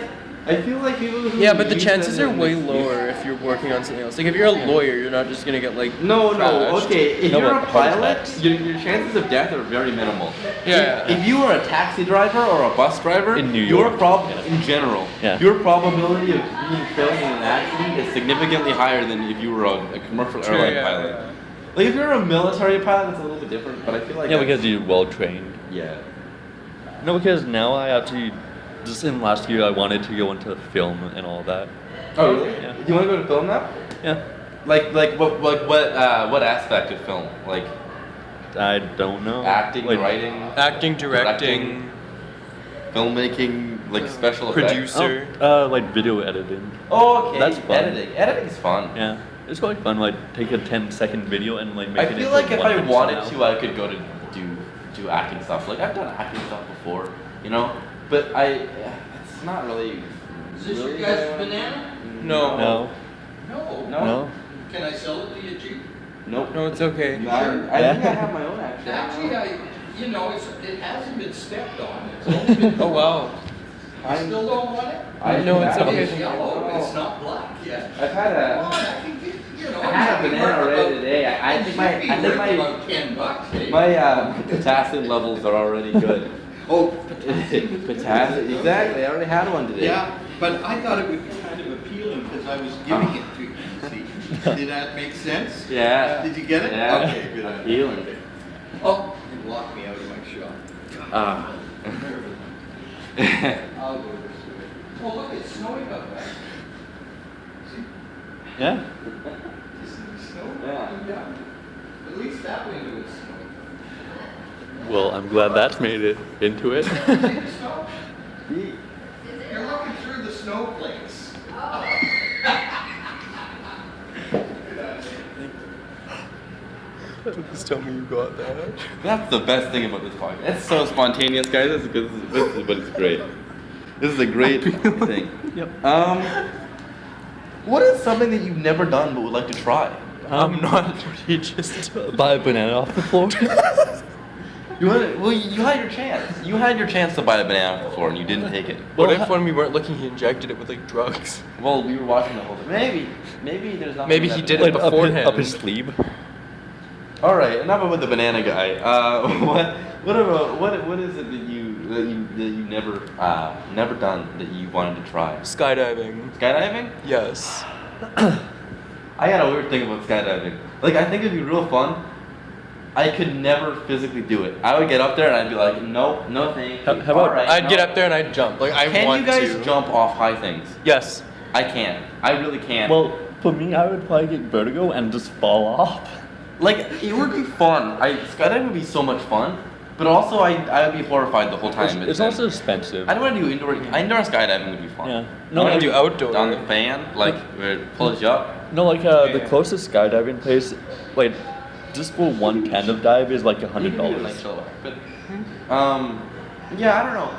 [SPEAKER 1] people who
[SPEAKER 2] Yeah, but the
[SPEAKER 1] use
[SPEAKER 2] chances
[SPEAKER 1] that
[SPEAKER 2] are
[SPEAKER 1] as an
[SPEAKER 2] way
[SPEAKER 1] excuse-
[SPEAKER 2] lower if you're working on something else. Like if you're a lawyer, you're not just gonna get like
[SPEAKER 1] No,
[SPEAKER 2] trashed.
[SPEAKER 1] okay. If
[SPEAKER 3] No,
[SPEAKER 1] you're
[SPEAKER 3] but
[SPEAKER 1] a
[SPEAKER 3] heart
[SPEAKER 1] pilot,
[SPEAKER 3] attacks.
[SPEAKER 1] your chances of death are very minimal.
[SPEAKER 2] Yeah.
[SPEAKER 1] If you are a taxi driver or a bus driver,
[SPEAKER 3] In New
[SPEAKER 1] your
[SPEAKER 3] York, yeah.
[SPEAKER 1] in general,
[SPEAKER 3] Yeah.
[SPEAKER 1] your probability of being killed in an accident is significantly higher than if you were a commercial
[SPEAKER 2] True,
[SPEAKER 1] airline
[SPEAKER 2] yeah,
[SPEAKER 1] pilot.
[SPEAKER 2] yeah.
[SPEAKER 1] Like if you're a military pilot, it's a little bit different. But I feel like
[SPEAKER 3] Yeah,
[SPEAKER 1] that's-
[SPEAKER 3] because you're well trained.
[SPEAKER 1] yeah.
[SPEAKER 3] No, because now I actually, just in last year, I wanted to go into film and all that.
[SPEAKER 1] Oh really?
[SPEAKER 3] Yeah.
[SPEAKER 1] You want to go to film now?
[SPEAKER 3] Yeah.
[SPEAKER 1] Like what aspect of film? Like
[SPEAKER 3] I don't know.
[SPEAKER 1] acting,
[SPEAKER 3] Like,
[SPEAKER 1] writing,
[SPEAKER 2] Acting, directing,
[SPEAKER 1] filmmaking, like special effects.
[SPEAKER 2] producer.
[SPEAKER 3] like video editing.
[SPEAKER 1] Oh, okay.
[SPEAKER 3] That's fun.
[SPEAKER 1] Editing's fun.
[SPEAKER 3] Yeah. It's quite fun. Like take a 10-second video and like make
[SPEAKER 1] I
[SPEAKER 3] it
[SPEAKER 1] feel
[SPEAKER 3] into
[SPEAKER 1] like if
[SPEAKER 3] 1
[SPEAKER 1] I
[SPEAKER 3] minute
[SPEAKER 1] wanted
[SPEAKER 3] somehow.
[SPEAKER 1] to, I could go to do acting stuff. Like I've done acting stuff before, you know. But it's not really.
[SPEAKER 4] Is this
[SPEAKER 1] really
[SPEAKER 4] your guys'
[SPEAKER 1] what I wanna
[SPEAKER 4] banana?
[SPEAKER 1] do.
[SPEAKER 2] No.
[SPEAKER 3] No.
[SPEAKER 4] No.
[SPEAKER 1] No.
[SPEAKER 3] No.
[SPEAKER 4] Can I sell it to you cheap?
[SPEAKER 1] Nope.
[SPEAKER 2] No, it's okay.
[SPEAKER 1] No, I think I have my own actually.
[SPEAKER 4] Actually, it hasn't been stepped on. It's only been.
[SPEAKER 2] Oh wow.
[SPEAKER 4] I still don't want it?
[SPEAKER 2] No, it's okay.
[SPEAKER 4] It's yellow, it's not black yet.
[SPEAKER 1] I've had
[SPEAKER 4] Well,
[SPEAKER 1] a.
[SPEAKER 4] I can get,
[SPEAKER 1] I had a banana already today. I think my
[SPEAKER 4] about $10, eh?
[SPEAKER 1] my potassium levels are already good.
[SPEAKER 4] Oh,
[SPEAKER 1] Potassium, exactly. I already had one today.
[SPEAKER 4] yeah, but I thought it would be kind of appealing because I was giving it to you, see? Did that make sense?
[SPEAKER 1] Yeah.
[SPEAKER 4] Did you get it?
[SPEAKER 1] Yeah.
[SPEAKER 4] Okay, good.
[SPEAKER 1] Appealing.
[SPEAKER 4] Oh, you locked me out of my shop.
[SPEAKER 1] Ah.
[SPEAKER 4] I'll go this way. Oh, look, it's snowing up there. See?
[SPEAKER 3] Yeah.
[SPEAKER 4] Isn't it snowing?
[SPEAKER 1] Yeah.
[SPEAKER 4] At least that window is snowing.
[SPEAKER 3] Well, I'm glad that's made it into it.
[SPEAKER 4] See the snow? You're looking through the snowflakes.
[SPEAKER 2] Just tell me you got that.
[SPEAKER 1] That's the best thing about this podcast. It's so spontaneous, guys. This is but it's great. This is a great thing.
[SPEAKER 3] Yep.
[SPEAKER 1] What is something that you've never done but would like to try?
[SPEAKER 2] I'm not just.
[SPEAKER 3] Buy a banana off the floor.
[SPEAKER 1] Well, you had your chance. You had your chance to buy a banana off the floor and you didn't take it.
[SPEAKER 2] What
[SPEAKER 3] Well,
[SPEAKER 2] if when we weren't looking, he injected it with like drugs?
[SPEAKER 1] Well, we were watching the whole thing. Maybe there's nothing.
[SPEAKER 2] Maybe
[SPEAKER 1] in
[SPEAKER 2] he
[SPEAKER 1] that
[SPEAKER 2] did
[SPEAKER 1] banana.
[SPEAKER 2] it
[SPEAKER 3] Like
[SPEAKER 2] beforehand.
[SPEAKER 3] up his sleeve.
[SPEAKER 1] All right, enough about the banana guy. What is it that you never done that you wanted to try?
[SPEAKER 2] Skydiving.
[SPEAKER 1] Skydiving?
[SPEAKER 2] Yes.
[SPEAKER 1] I got a weird thing about skydiving. Like I think it'd be real fun. I could never physically do it. I would get up there and I'd be like, no thank you.
[SPEAKER 3] How about-
[SPEAKER 1] All right,
[SPEAKER 2] I'd
[SPEAKER 1] no.
[SPEAKER 2] get up there and I'd jump. Like I
[SPEAKER 1] Can
[SPEAKER 2] want
[SPEAKER 1] you guys
[SPEAKER 2] to.
[SPEAKER 1] jump off high things?
[SPEAKER 2] Yes.
[SPEAKER 1] I can't. I really can't.
[SPEAKER 3] Well, for me, I would probably get vertigo and just fall off.
[SPEAKER 1] like it would be fun. Skydiving would be so much fun, but also I would be horrified the whole time.
[SPEAKER 3] It's also expensive.
[SPEAKER 1] I don't want to do indoor skydiving would be fun.
[SPEAKER 3] Yeah.
[SPEAKER 1] No,
[SPEAKER 2] I wanna do outdoor.
[SPEAKER 1] Down the fan, like where it pulls you up.
[SPEAKER 3] No, like
[SPEAKER 2] Yeah.
[SPEAKER 3] the closest skydiving place, like just for one kind of dive is like
[SPEAKER 1] You can do it
[SPEAKER 3] $100.
[SPEAKER 1] like chill out. But yeah, I don't know.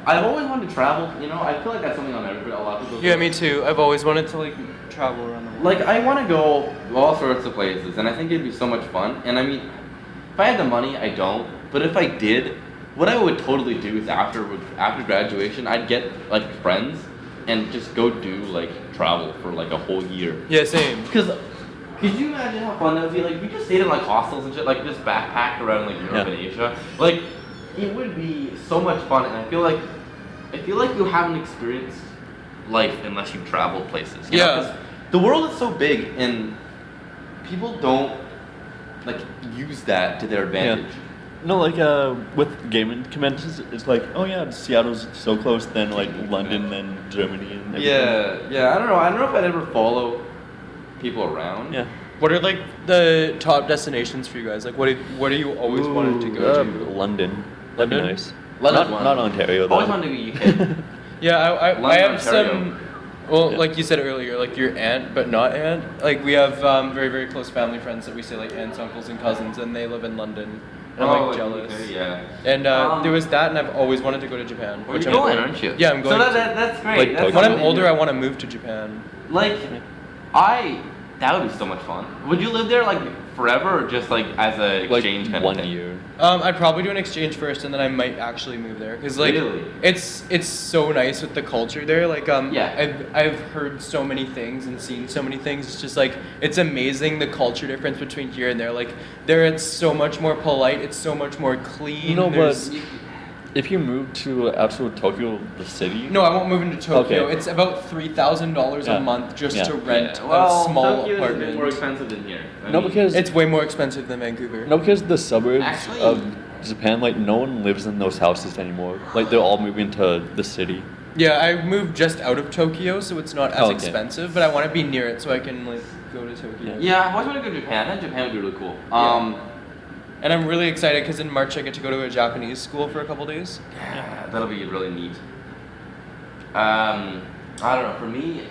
[SPEAKER 1] I've always wanted to travel. You know, I feel like that's something on everybody. A lot of people.
[SPEAKER 2] Yeah, me too. I've always wanted to like travel around the world.
[SPEAKER 1] Like I want to go all sorts of places, and I think it'd be so much fun. And I mean, if I had the money, I don't. But if I did, what I would totally do is after graduation, I'd get like friends and just go do like travel for like a whole year.
[SPEAKER 2] Yeah, same.
[SPEAKER 1] Because could you imagine how fun that would be? Like we just stayed in like hostels and shit, like just backpacked around like Europe
[SPEAKER 3] Yeah.
[SPEAKER 1] and Asia. Like it would be so much fun, and I feel like you haven't experienced life unless you've traveled places. You know?
[SPEAKER 2] Yeah.
[SPEAKER 1] 'Cause the world is so big, and people don't like use that to their advantage.
[SPEAKER 3] No, like with gaming conventions, it's like, oh yeah, Seattle's so close, then like London, then Germany, and everything.
[SPEAKER 1] Yeah. I don't know. I don't know if I'd ever follow people around.
[SPEAKER 3] Yeah.
[SPEAKER 2] What are like the top destinations for you guys? Like, what do you always wanted to go to?
[SPEAKER 3] London. That'd be
[SPEAKER 2] London?
[SPEAKER 3] nice.
[SPEAKER 1] London's
[SPEAKER 3] Not
[SPEAKER 1] one.
[SPEAKER 3] Ontario though.
[SPEAKER 1] Always wanted to go UK.
[SPEAKER 2] Yeah, I
[SPEAKER 1] London,
[SPEAKER 2] have
[SPEAKER 1] Ontario.
[SPEAKER 2] some Well,
[SPEAKER 3] Yeah.
[SPEAKER 2] like you said earlier, like your aunt, but not aunt. Like we have very, very close family friends that we say like aunts, uncles, and cousins, and they live in London. And I'm like jealous.
[SPEAKER 5] Okay, yeah.
[SPEAKER 2] And there was that, and I've always wanted to go to Japan.
[SPEAKER 5] Well,
[SPEAKER 2] which
[SPEAKER 5] you're
[SPEAKER 2] I'm
[SPEAKER 5] going, aren't you?
[SPEAKER 2] Yeah, I'm going.
[SPEAKER 5] So
[SPEAKER 2] to.
[SPEAKER 5] that's great.
[SPEAKER 3] Like,
[SPEAKER 5] That's
[SPEAKER 2] When I'm
[SPEAKER 5] something
[SPEAKER 2] older,
[SPEAKER 5] you-
[SPEAKER 2] I want to move to Japan.
[SPEAKER 5] Like, that would be so much fun. Would you live there like forever, or just like as a
[SPEAKER 3] Like
[SPEAKER 5] exchange kind
[SPEAKER 3] 1
[SPEAKER 5] of thing?
[SPEAKER 3] year.
[SPEAKER 2] I'd probably do an exchange first, and then I might actually move there. Cause like
[SPEAKER 5] Really?
[SPEAKER 2] it's so nice with the culture there. Like
[SPEAKER 5] Yeah.
[SPEAKER 2] I've heard so many things and seen so many things. It's just like it's amazing the culture difference between here and there. Like there, it's so much more polite. It's so much more clean.
[SPEAKER 3] No, but
[SPEAKER 2] There's-
[SPEAKER 3] if you move to actual Tokyo, the city.
[SPEAKER 2] No, I won't move into Tokyo.
[SPEAKER 3] Okay.
[SPEAKER 2] It's about $3,000
[SPEAKER 3] Yeah.
[SPEAKER 2] a month just
[SPEAKER 3] Yeah.
[SPEAKER 2] to rent
[SPEAKER 5] Well,
[SPEAKER 2] a small
[SPEAKER 5] Tokyo
[SPEAKER 2] apartment.
[SPEAKER 5] is more expensive than here. I
[SPEAKER 3] No,
[SPEAKER 5] mean,
[SPEAKER 3] because
[SPEAKER 2] It's way more expensive than Vancouver.
[SPEAKER 3] no, because the suburbs
[SPEAKER 5] Actually-
[SPEAKER 3] of Japan, like no one lives in those houses anymore. Like they're all moving to the city.
[SPEAKER 2] Yeah, I moved just out of Tokyo, so it's not as
[SPEAKER 3] Okay.
[SPEAKER 2] expensive, but I want to be near it so I can like go to Tokyo.
[SPEAKER 5] Yeah, I always want to go to Japan. I think Japan would be really cool.
[SPEAKER 2] And I'm really excited because in March I get to go to a Japanese school for a couple days.
[SPEAKER 5] Yeah, that'll be really neat. I don't know. For me,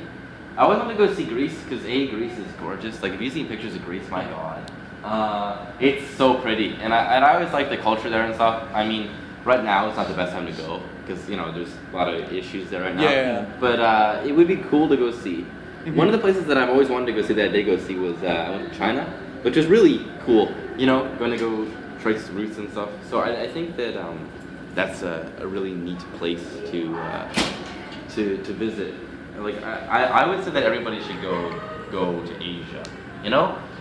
[SPEAKER 5] I always want to go see Greece because Greece is gorgeous. Like if you've seen pictures of Greece, my God, it's so pretty. And I always like the culture there and stuff. I mean, right now it's not the best time to go because there's a lot of issues there right now.
[SPEAKER 2] Yeah.
[SPEAKER 5] But it would be cool to go see.
[SPEAKER 2] Mhm.
[SPEAKER 5] One of the places that I've always wanted to go see that I did go see was I went to China, which was really cool. Going to go trace roots and stuff. So I think that that's a really neat place to visit. Like I would say that everybody should go to Asia.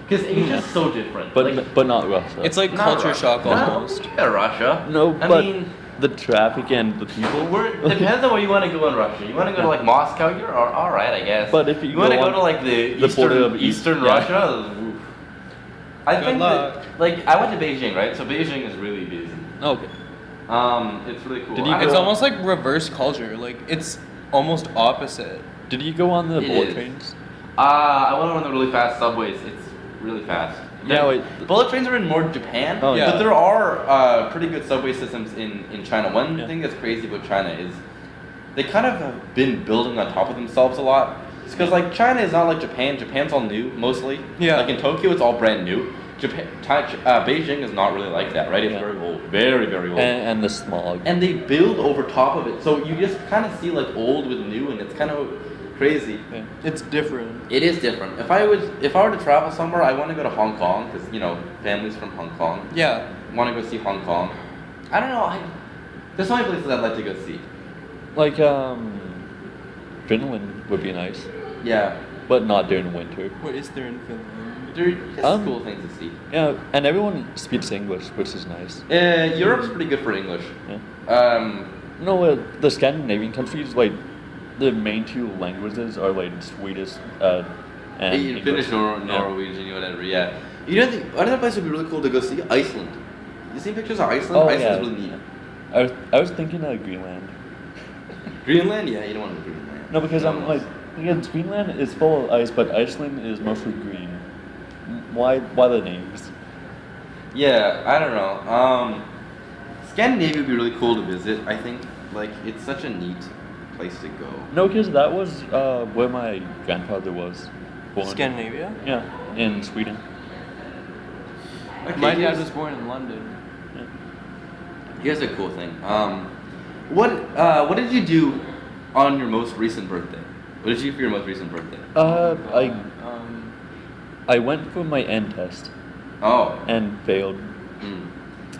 [SPEAKER 5] Because Asia's so different.
[SPEAKER 3] But not Russia.
[SPEAKER 2] It's like
[SPEAKER 5] Not
[SPEAKER 2] culture
[SPEAKER 5] Russia.
[SPEAKER 2] shock
[SPEAKER 5] No,
[SPEAKER 2] almost.
[SPEAKER 5] yeah, Russia.
[SPEAKER 3] no,
[SPEAKER 5] I
[SPEAKER 3] but
[SPEAKER 5] mean,
[SPEAKER 3] the traffic and the people.
[SPEAKER 5] depends on where you want to go in Russia. You want to go to like Moscow? You're all right, I guess.
[SPEAKER 3] But if you
[SPEAKER 5] want to
[SPEAKER 3] go
[SPEAKER 5] go
[SPEAKER 3] on
[SPEAKER 5] to like the
[SPEAKER 3] the border of
[SPEAKER 5] Eastern
[SPEAKER 3] yeah.
[SPEAKER 5] Russia, oof. I
[SPEAKER 2] Good
[SPEAKER 5] think
[SPEAKER 2] luck.
[SPEAKER 5] that, like I went to Beijing, right? So Beijing is really busy.
[SPEAKER 3] Okay.
[SPEAKER 5] It's really cool.
[SPEAKER 3] Did you
[SPEAKER 5] I
[SPEAKER 2] It's
[SPEAKER 5] don't-
[SPEAKER 2] almost like reverse culture. Like it's almost opposite.
[SPEAKER 3] Did you go on the
[SPEAKER 5] It
[SPEAKER 3] bullet
[SPEAKER 5] is.
[SPEAKER 3] trains?
[SPEAKER 5] I went on the really fast subways. It's really fast.
[SPEAKER 3] Yeah, wait.
[SPEAKER 5] Bullet trains are in more Japan,
[SPEAKER 3] Oh,
[SPEAKER 2] yeah.
[SPEAKER 5] but there are pretty good subway systems in China. One
[SPEAKER 3] Yeah.
[SPEAKER 5] thing that's crazy about China is they kind of have been building on top of themselves a lot. It's because like China is not like Japan. Japan's all new mostly.
[SPEAKER 2] Yeah.
[SPEAKER 5] Like in Tokyo, it's all brand new. Beijing is not really like that, right? It's
[SPEAKER 3] Yeah.
[SPEAKER 5] very old, very very old.
[SPEAKER 3] And the smog.
[SPEAKER 5] And they build over top of it, so you just kind of see like old with new, and it's kind of crazy.
[SPEAKER 3] Yeah.
[SPEAKER 2] It's different.
[SPEAKER 5] It is different. If I were to travel somewhere, I want to go to Hong Kong because families from Hong Kong.
[SPEAKER 2] Yeah.
[SPEAKER 5] Want to go see Hong Kong. I don't know. There's so many places I'd like to go see.
[SPEAKER 3] Like Finland would be nice,
[SPEAKER 5] Yeah,
[SPEAKER 3] but not during winter.
[SPEAKER 2] What is there in Finland?
[SPEAKER 5] they're just cool things to see.
[SPEAKER 3] Yeah, and everyone speaks English, which is nice.
[SPEAKER 5] Europe's pretty good for English.
[SPEAKER 3] Yeah. No, the Scandinavian countries, like the main two languages are like Swedish and English.
[SPEAKER 5] Finnish,
[SPEAKER 3] Yeah.
[SPEAKER 5] Norwegian, whatever. Yeah. Another place would be really cool to go see Iceland. You seen pictures of Iceland?
[SPEAKER 3] Oh,
[SPEAKER 5] Iceland's
[SPEAKER 3] yeah.
[SPEAKER 5] really neat.
[SPEAKER 3] I was thinking of Greenland.
[SPEAKER 5] Greenland? Yeah, you don't want to go to Greenland.
[SPEAKER 3] No, because I'm
[SPEAKER 5] No.
[SPEAKER 3] like, again, Greenland is full of ice, but Iceland is mostly green. Why the names?
[SPEAKER 5] Yeah, I don't know. Scandinavia would be really cool to visit. I think like it's such a neat place to go.
[SPEAKER 3] No, because that was where my grandfather was born.
[SPEAKER 2] Scandinavia?
[SPEAKER 3] Yeah, in Sweden.
[SPEAKER 5] Okay,
[SPEAKER 2] My dad
[SPEAKER 5] here's-
[SPEAKER 2] was born in London.
[SPEAKER 5] Here's a cool thing. What did you do on your most recent birthday? What did you do for your most recent birthday?
[SPEAKER 3] I went for my end test
[SPEAKER 5] Oh,
[SPEAKER 3] and failed.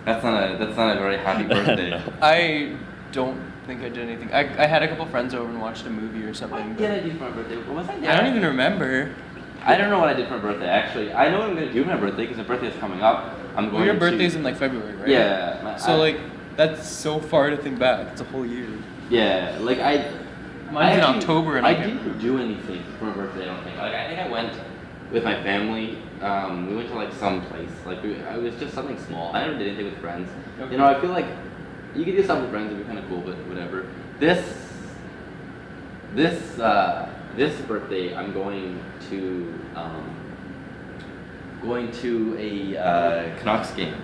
[SPEAKER 5] that's not a very happy birthday.
[SPEAKER 3] No.
[SPEAKER 2] I don't think I did anything. I had a couple friends over and watched a movie or something.
[SPEAKER 5] What
[SPEAKER 2] but
[SPEAKER 5] did I do for my birthday? What was I there?
[SPEAKER 2] I don't even remember.
[SPEAKER 5] I don't know what I did for my birthday. Actually, I know what I'm gonna do for my birthday because my birthday is coming up. I'm going
[SPEAKER 2] Well, your
[SPEAKER 5] to.
[SPEAKER 2] birthday's in like February, right?
[SPEAKER 5] Yeah.
[SPEAKER 2] So like, that's so far to think back. It's a whole year.
[SPEAKER 5] Yeah, like
[SPEAKER 2] Mine's in
[SPEAKER 5] actually-
[SPEAKER 2] October and
[SPEAKER 5] I
[SPEAKER 2] I can't-
[SPEAKER 5] didn't do anything for my birthday. I don't think. Like I think I went with my family. We went to like some place. Like it was just something small. I never did anything with friends.
[SPEAKER 2] Okay.
[SPEAKER 5] You know, I feel like you could do something with friends. It'd be kind of cool, but whatever. This birthday, I'm going to a Canucks game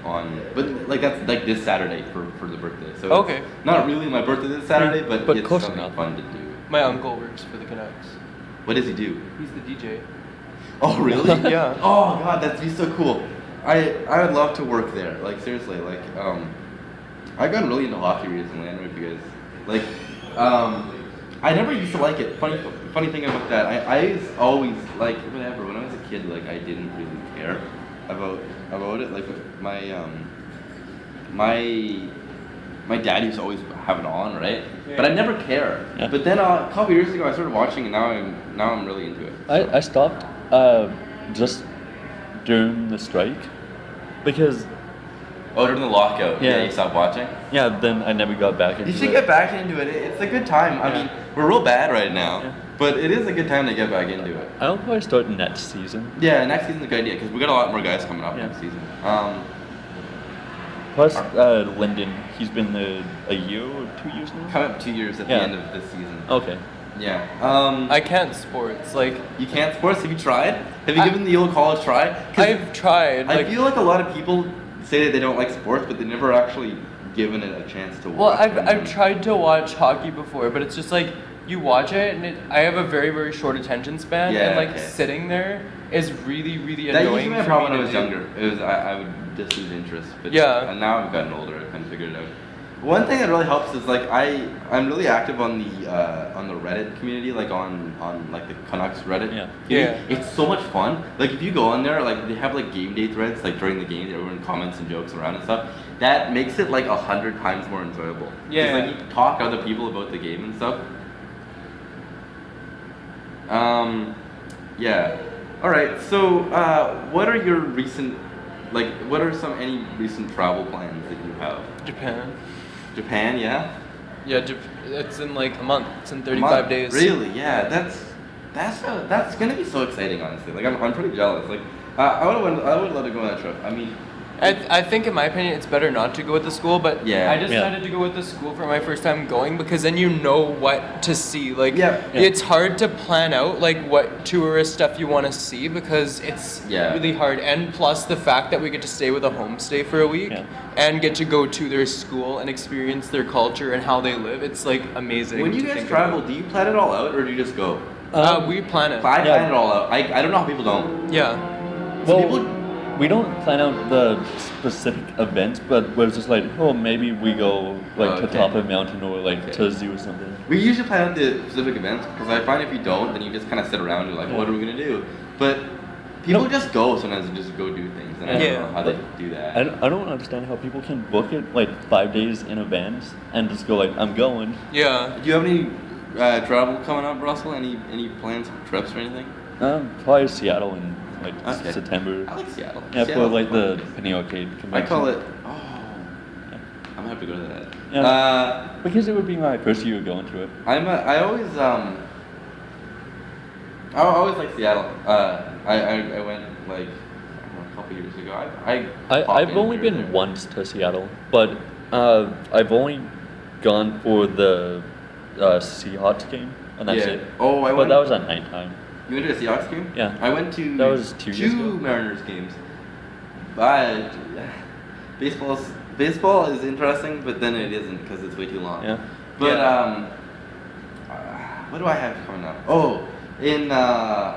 [SPEAKER 5] but like that's like this Saturday for the birthday. So it's
[SPEAKER 2] Okay.
[SPEAKER 5] not really my birthday this Saturday, but
[SPEAKER 3] But
[SPEAKER 5] it's
[SPEAKER 3] close
[SPEAKER 5] something
[SPEAKER 3] enough.
[SPEAKER 5] fun to do.
[SPEAKER 2] My uncle works for the Canucks.
[SPEAKER 1] What does he do?
[SPEAKER 2] He's the DJ.
[SPEAKER 1] Oh, really?
[SPEAKER 2] Yeah.
[SPEAKER 1] Oh God, that'd be so cool. I would love to work there. Like seriously, like I got really into hockey recently. I don't know if you guys like. I never used to like it. Funny thing about that, I was always like whatever. When I was a kid, like I didn't really care about it. Like my dad used to always have it on, right?
[SPEAKER 2] Yeah.
[SPEAKER 1] But I never cared.
[SPEAKER 3] Yeah.
[SPEAKER 1] But then a couple years ago, I started watching, and now I'm really into it.
[SPEAKER 3] I stopped just during the strike because
[SPEAKER 1] Oh, during the lockout.
[SPEAKER 3] Yeah.
[SPEAKER 1] You stopped watching.
[SPEAKER 3] then I never got back into
[SPEAKER 1] You should
[SPEAKER 3] it.
[SPEAKER 1] get back into it. It's a good time. I
[SPEAKER 3] Yeah.
[SPEAKER 1] mean, we're real bad right now,
[SPEAKER 3] Yeah.
[SPEAKER 1] but it is a good time to get back into it.
[SPEAKER 3] I'll probably start next season.
[SPEAKER 1] Yeah, next season's a good idea because we got a lot more guys coming up
[SPEAKER 3] Yeah.
[SPEAKER 1] next season.
[SPEAKER 3] Plus, Lyndon, he's been there a year or 2 years now.
[SPEAKER 1] Coming up 2 years at the
[SPEAKER 3] Yeah.
[SPEAKER 1] end of this season.
[SPEAKER 3] Okay.
[SPEAKER 1] Yeah.
[SPEAKER 2] I can't sports. Like,
[SPEAKER 1] You can't sports? Have you tried? Have you
[SPEAKER 2] I-
[SPEAKER 1] given the old college try? 'Cause
[SPEAKER 2] I've tried.
[SPEAKER 1] I
[SPEAKER 2] Like,
[SPEAKER 1] feel like a lot of people say that they don't like sports, but they never actually given it a chance to
[SPEAKER 2] well,
[SPEAKER 1] watch.
[SPEAKER 2] I've tried to watch hockey before, but it's just like you watch it, and I have a very, very short attention span,
[SPEAKER 1] Yeah,
[SPEAKER 2] and like
[SPEAKER 1] okay.
[SPEAKER 2] sitting there is really, really
[SPEAKER 1] That
[SPEAKER 2] annoying.
[SPEAKER 1] used to be my
[SPEAKER 2] for
[SPEAKER 1] problem
[SPEAKER 2] me
[SPEAKER 1] when I
[SPEAKER 2] to
[SPEAKER 1] was
[SPEAKER 2] do.
[SPEAKER 1] younger. It was I would just lose interest. But
[SPEAKER 2] Yeah.
[SPEAKER 1] And now I've gotten older. I kind of figured it out. One thing that really helps is like I'm really active on the Reddit community, like on like the Canucks Reddit.
[SPEAKER 3] Yeah.
[SPEAKER 1] community.
[SPEAKER 2] Yeah.
[SPEAKER 1] It's so much fun. Like if you go on there, like they have like game day threads, like during the game, everyone comments and jokes around and stuff. That makes it like 100 times more enjoyable. 'Cause,
[SPEAKER 2] Yeah.
[SPEAKER 1] like you talk to other people about the game and stuff. Yeah. All right. So, what are your recent, like, what are any recent travel plans that you have?
[SPEAKER 2] Japan.
[SPEAKER 1] Japan, yeah.
[SPEAKER 2] Yeah, it's in like a month. It's in
[SPEAKER 1] A
[SPEAKER 2] 35
[SPEAKER 1] month.
[SPEAKER 2] days.
[SPEAKER 1] Really? Yeah. That's gonna be so exciting, honestly. Like, I'm pretty jealous. Like, I would love to go on that trip. I mean,
[SPEAKER 2] I think, in my opinion, it's better not to go with the school, but
[SPEAKER 1] Yeah.
[SPEAKER 2] I decided to go with the school for my first time going because then you know what to see. Like,
[SPEAKER 1] Yeah.
[SPEAKER 2] it's hard to plan out like what tourist stuff you want to see because it's
[SPEAKER 1] Yeah.
[SPEAKER 2] really hard. And plus the fact that we get to stay with a homestay for a week
[SPEAKER 3] Yeah.
[SPEAKER 2] and get to go to their school and experience their culture and how they live. It's like amazing.
[SPEAKER 1] when you
[SPEAKER 2] to
[SPEAKER 1] guys
[SPEAKER 2] think
[SPEAKER 1] travel,
[SPEAKER 2] about.
[SPEAKER 1] do you plan it all out or do you just go?
[SPEAKER 2] We plan it.
[SPEAKER 1] I
[SPEAKER 3] Yeah.
[SPEAKER 1] plan it all out. I don't know how people don't.
[SPEAKER 2] Yeah.
[SPEAKER 1] Some
[SPEAKER 3] Well,
[SPEAKER 1] people.
[SPEAKER 3] we don't plan out the specific events, but we're just like, oh, maybe we go like to
[SPEAKER 1] Okay.
[SPEAKER 3] top of a mountain or like
[SPEAKER 1] Okay.
[SPEAKER 3] to a zoo or something.
[SPEAKER 1] We usually plan out the specific events because I find if you don't, then you just kind of sit around and like,
[SPEAKER 3] Yeah.
[SPEAKER 1] what are we gonna do? But people
[SPEAKER 3] No.
[SPEAKER 1] just go sometimes and just go do things, and I
[SPEAKER 2] Yeah.
[SPEAKER 1] don't know how they do that.
[SPEAKER 3] I don't understand how people can book it like 5 days in advance and just go like, I'm going.
[SPEAKER 2] Yeah.
[SPEAKER 1] Do you have any travel coming up, Russell? Any plans for trips or anything?
[SPEAKER 3] Probably Seattle in like
[SPEAKER 1] Okay.
[SPEAKER 3] September.
[SPEAKER 1] I like Seattle.
[SPEAKER 3] Yeah,
[SPEAKER 1] Seattle's
[SPEAKER 3] for like the
[SPEAKER 1] fun.
[SPEAKER 3] Penny Arcade
[SPEAKER 1] I
[SPEAKER 3] convention.
[SPEAKER 1] call it. Oh,
[SPEAKER 3] Yeah.
[SPEAKER 1] I'm gonna have to go to that.
[SPEAKER 3] Yeah. Because it would be my first year going to it.
[SPEAKER 1] I always like Seattle. I went like a couple years ago. popped
[SPEAKER 3] I've
[SPEAKER 1] in
[SPEAKER 3] only
[SPEAKER 1] here
[SPEAKER 3] been
[SPEAKER 1] and there.
[SPEAKER 3] once to Seattle, but I've only gone for the Seahawks game, and that's
[SPEAKER 1] Yeah.
[SPEAKER 3] it.
[SPEAKER 1] Oh, I
[SPEAKER 3] But
[SPEAKER 1] went.
[SPEAKER 3] that was at nighttime.
[SPEAKER 1] You went to a Seahawks game?
[SPEAKER 3] Yeah.
[SPEAKER 1] I went to
[SPEAKER 3] That was 2 years ago.
[SPEAKER 1] Mariners games. But baseball is interesting, but then it isn't because it's way too long.
[SPEAKER 3] Yeah.
[SPEAKER 1] But
[SPEAKER 2] Yeah.
[SPEAKER 1] what do I have coming up? Oh, in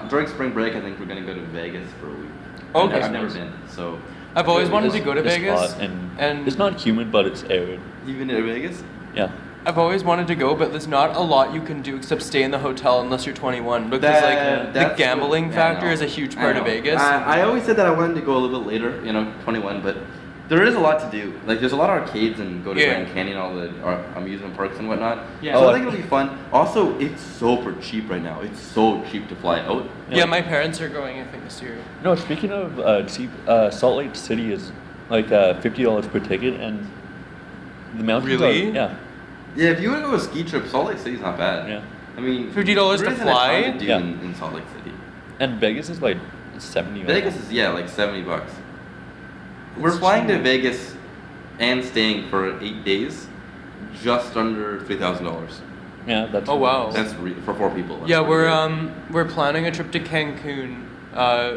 [SPEAKER 1] during spring break, I think we're gonna go to Vegas for a week.
[SPEAKER 2] Okay.
[SPEAKER 1] I've never been, so.
[SPEAKER 2] I've always wanted to go to
[SPEAKER 3] It's
[SPEAKER 2] Vegas,
[SPEAKER 3] hot and
[SPEAKER 2] and
[SPEAKER 3] it's not humid, but it's arid.
[SPEAKER 1] You've been to Vegas?
[SPEAKER 3] Yeah.
[SPEAKER 2] I've always wanted to go, but there's not a lot you can do except stay in the hotel unless you're 21. Because the
[SPEAKER 1] That's
[SPEAKER 2] gambling
[SPEAKER 1] what- yeah, I
[SPEAKER 2] factor
[SPEAKER 1] know.
[SPEAKER 2] is a huge
[SPEAKER 1] I
[SPEAKER 2] part of
[SPEAKER 1] know.
[SPEAKER 2] Vegas.
[SPEAKER 1] I always said that I wanted to go a little bit later, 21, but there is a lot to do. Like, there's a lot of arcades and go to
[SPEAKER 2] Yeah.
[SPEAKER 1] Grand Canyon, all the amusement parks and whatnot.
[SPEAKER 2] Yeah.
[SPEAKER 1] So
[SPEAKER 3] Oh,
[SPEAKER 1] I think it'll be fun. Also, it's super cheap right now. It's so cheap to fly out.
[SPEAKER 2] yeah, my parents are going, I think, this year.
[SPEAKER 3] No, speaking of cheap, Salt Lake City is like $50 per ticket, and the mountains
[SPEAKER 2] Really?
[SPEAKER 3] are yeah.
[SPEAKER 1] Yeah, if you want to go a ski trip, Salt Lake City's not bad.
[SPEAKER 3] Yeah.
[SPEAKER 1] I mean,
[SPEAKER 2] $50
[SPEAKER 1] there
[SPEAKER 2] to
[SPEAKER 1] isn't a ton
[SPEAKER 2] fly?
[SPEAKER 1] to do
[SPEAKER 3] Yeah.
[SPEAKER 1] in Salt Lake City.
[SPEAKER 3] And Vegas is like 70.
[SPEAKER 1] Vegas is like $70. We're
[SPEAKER 2] That's
[SPEAKER 1] flying to
[SPEAKER 2] cheap.
[SPEAKER 1] Vegas and staying for 8 days, just under $3,000.
[SPEAKER 3] Yeah, that's.
[SPEAKER 2] Oh, wow.
[SPEAKER 1] That's for 4 people. That's
[SPEAKER 2] Yeah,
[SPEAKER 1] pretty good.
[SPEAKER 2] we're planning a trip to Cancun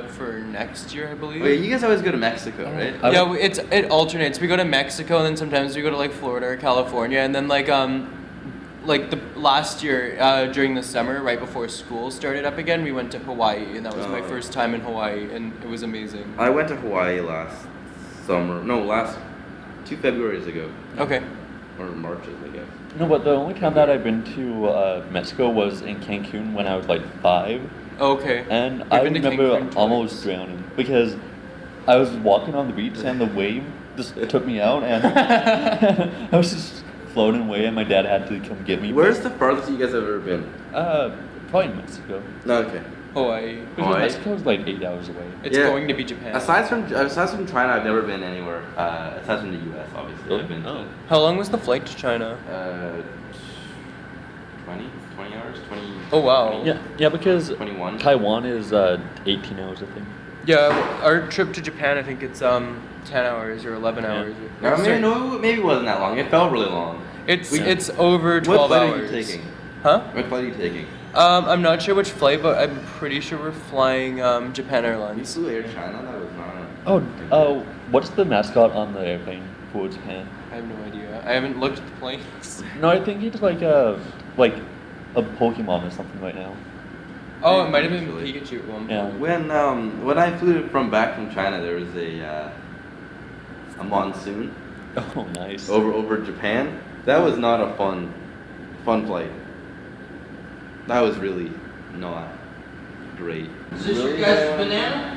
[SPEAKER 2] for next year, I believe.
[SPEAKER 1] Oh, yeah, you guys always go to Mexico, right?
[SPEAKER 3] I-
[SPEAKER 2] Yeah, it alternates. We go to Mexico, and then sometimes we go to like Florida or California, and then like like the last year during the summer, right before school started up again, we went to Hawaii, and that was my
[SPEAKER 1] Oh.
[SPEAKER 2] first time in Hawaii, and it was amazing.
[SPEAKER 1] I went to Hawaii last summer. No, last 2 Februarys ago.
[SPEAKER 2] Okay.
[SPEAKER 1] Or Marches, I guess.
[SPEAKER 3] No, but the only time that I've been to Mexico was in Cancun when I was like 5.
[SPEAKER 2] Okay.
[SPEAKER 3] And
[SPEAKER 2] We've
[SPEAKER 3] I
[SPEAKER 2] been to
[SPEAKER 3] remember
[SPEAKER 2] Cancun
[SPEAKER 3] almost
[SPEAKER 2] twice.
[SPEAKER 3] drowning because I was walking on the beach and the wave just took me out and I was just floating away and my dad had to come get me.
[SPEAKER 1] Where's the farthest you guys have ever been?
[SPEAKER 3] Probably Mexico.
[SPEAKER 1] No, okay.
[SPEAKER 2] Hawaii.
[SPEAKER 3] Because
[SPEAKER 1] Hawaii?
[SPEAKER 3] Mexico's like 8 hours away.
[SPEAKER 2] It's
[SPEAKER 1] Yeah.
[SPEAKER 2] going to be Japan.
[SPEAKER 1] Aside from China, I've never been anywhere. Aside from the U.S., obviously.
[SPEAKER 3] Really?
[SPEAKER 1] I've been
[SPEAKER 3] Oh.
[SPEAKER 2] How long was the flight to China?
[SPEAKER 1] 20 hours, 20.
[SPEAKER 2] Oh, wow.
[SPEAKER 1] 20,
[SPEAKER 3] Yeah, because
[SPEAKER 1] 21.
[SPEAKER 3] Taiwan is 18 hours, I think.
[SPEAKER 2] Yeah, our trip to Japan, I think it's 10 hours or 11
[SPEAKER 3] Yeah.
[SPEAKER 2] hours.
[SPEAKER 1] No,
[SPEAKER 2] Sorry.
[SPEAKER 1] maybe it wasn't that long. It felt really long.
[SPEAKER 2] It's
[SPEAKER 1] We-
[SPEAKER 2] it's over
[SPEAKER 1] What
[SPEAKER 2] 12
[SPEAKER 1] flight
[SPEAKER 2] hours.
[SPEAKER 1] are you taking?
[SPEAKER 2] Huh?
[SPEAKER 1] What flight are you taking?
[SPEAKER 2] I'm not sure which flight, but I'm pretty sure we're flying Japan
[SPEAKER 1] You
[SPEAKER 2] Airlines.
[SPEAKER 1] flew Air China? That was not.
[SPEAKER 3] Oh, what's the mascot on the airplane for Japan?
[SPEAKER 2] I have no idea. I haven't looked at the planes.
[SPEAKER 3] No, I think it's like a Pokemon or something right now.
[SPEAKER 2] Oh, it might have been
[SPEAKER 1] Actually.
[SPEAKER 2] Pikachu at one
[SPEAKER 3] Yeah.
[SPEAKER 2] point.
[SPEAKER 1] When I flew back from China, there was a monsoon
[SPEAKER 3] Oh, nice.
[SPEAKER 1] over Japan. That was not a fun flight. That was really not great.
[SPEAKER 4] Is this your guys' banana?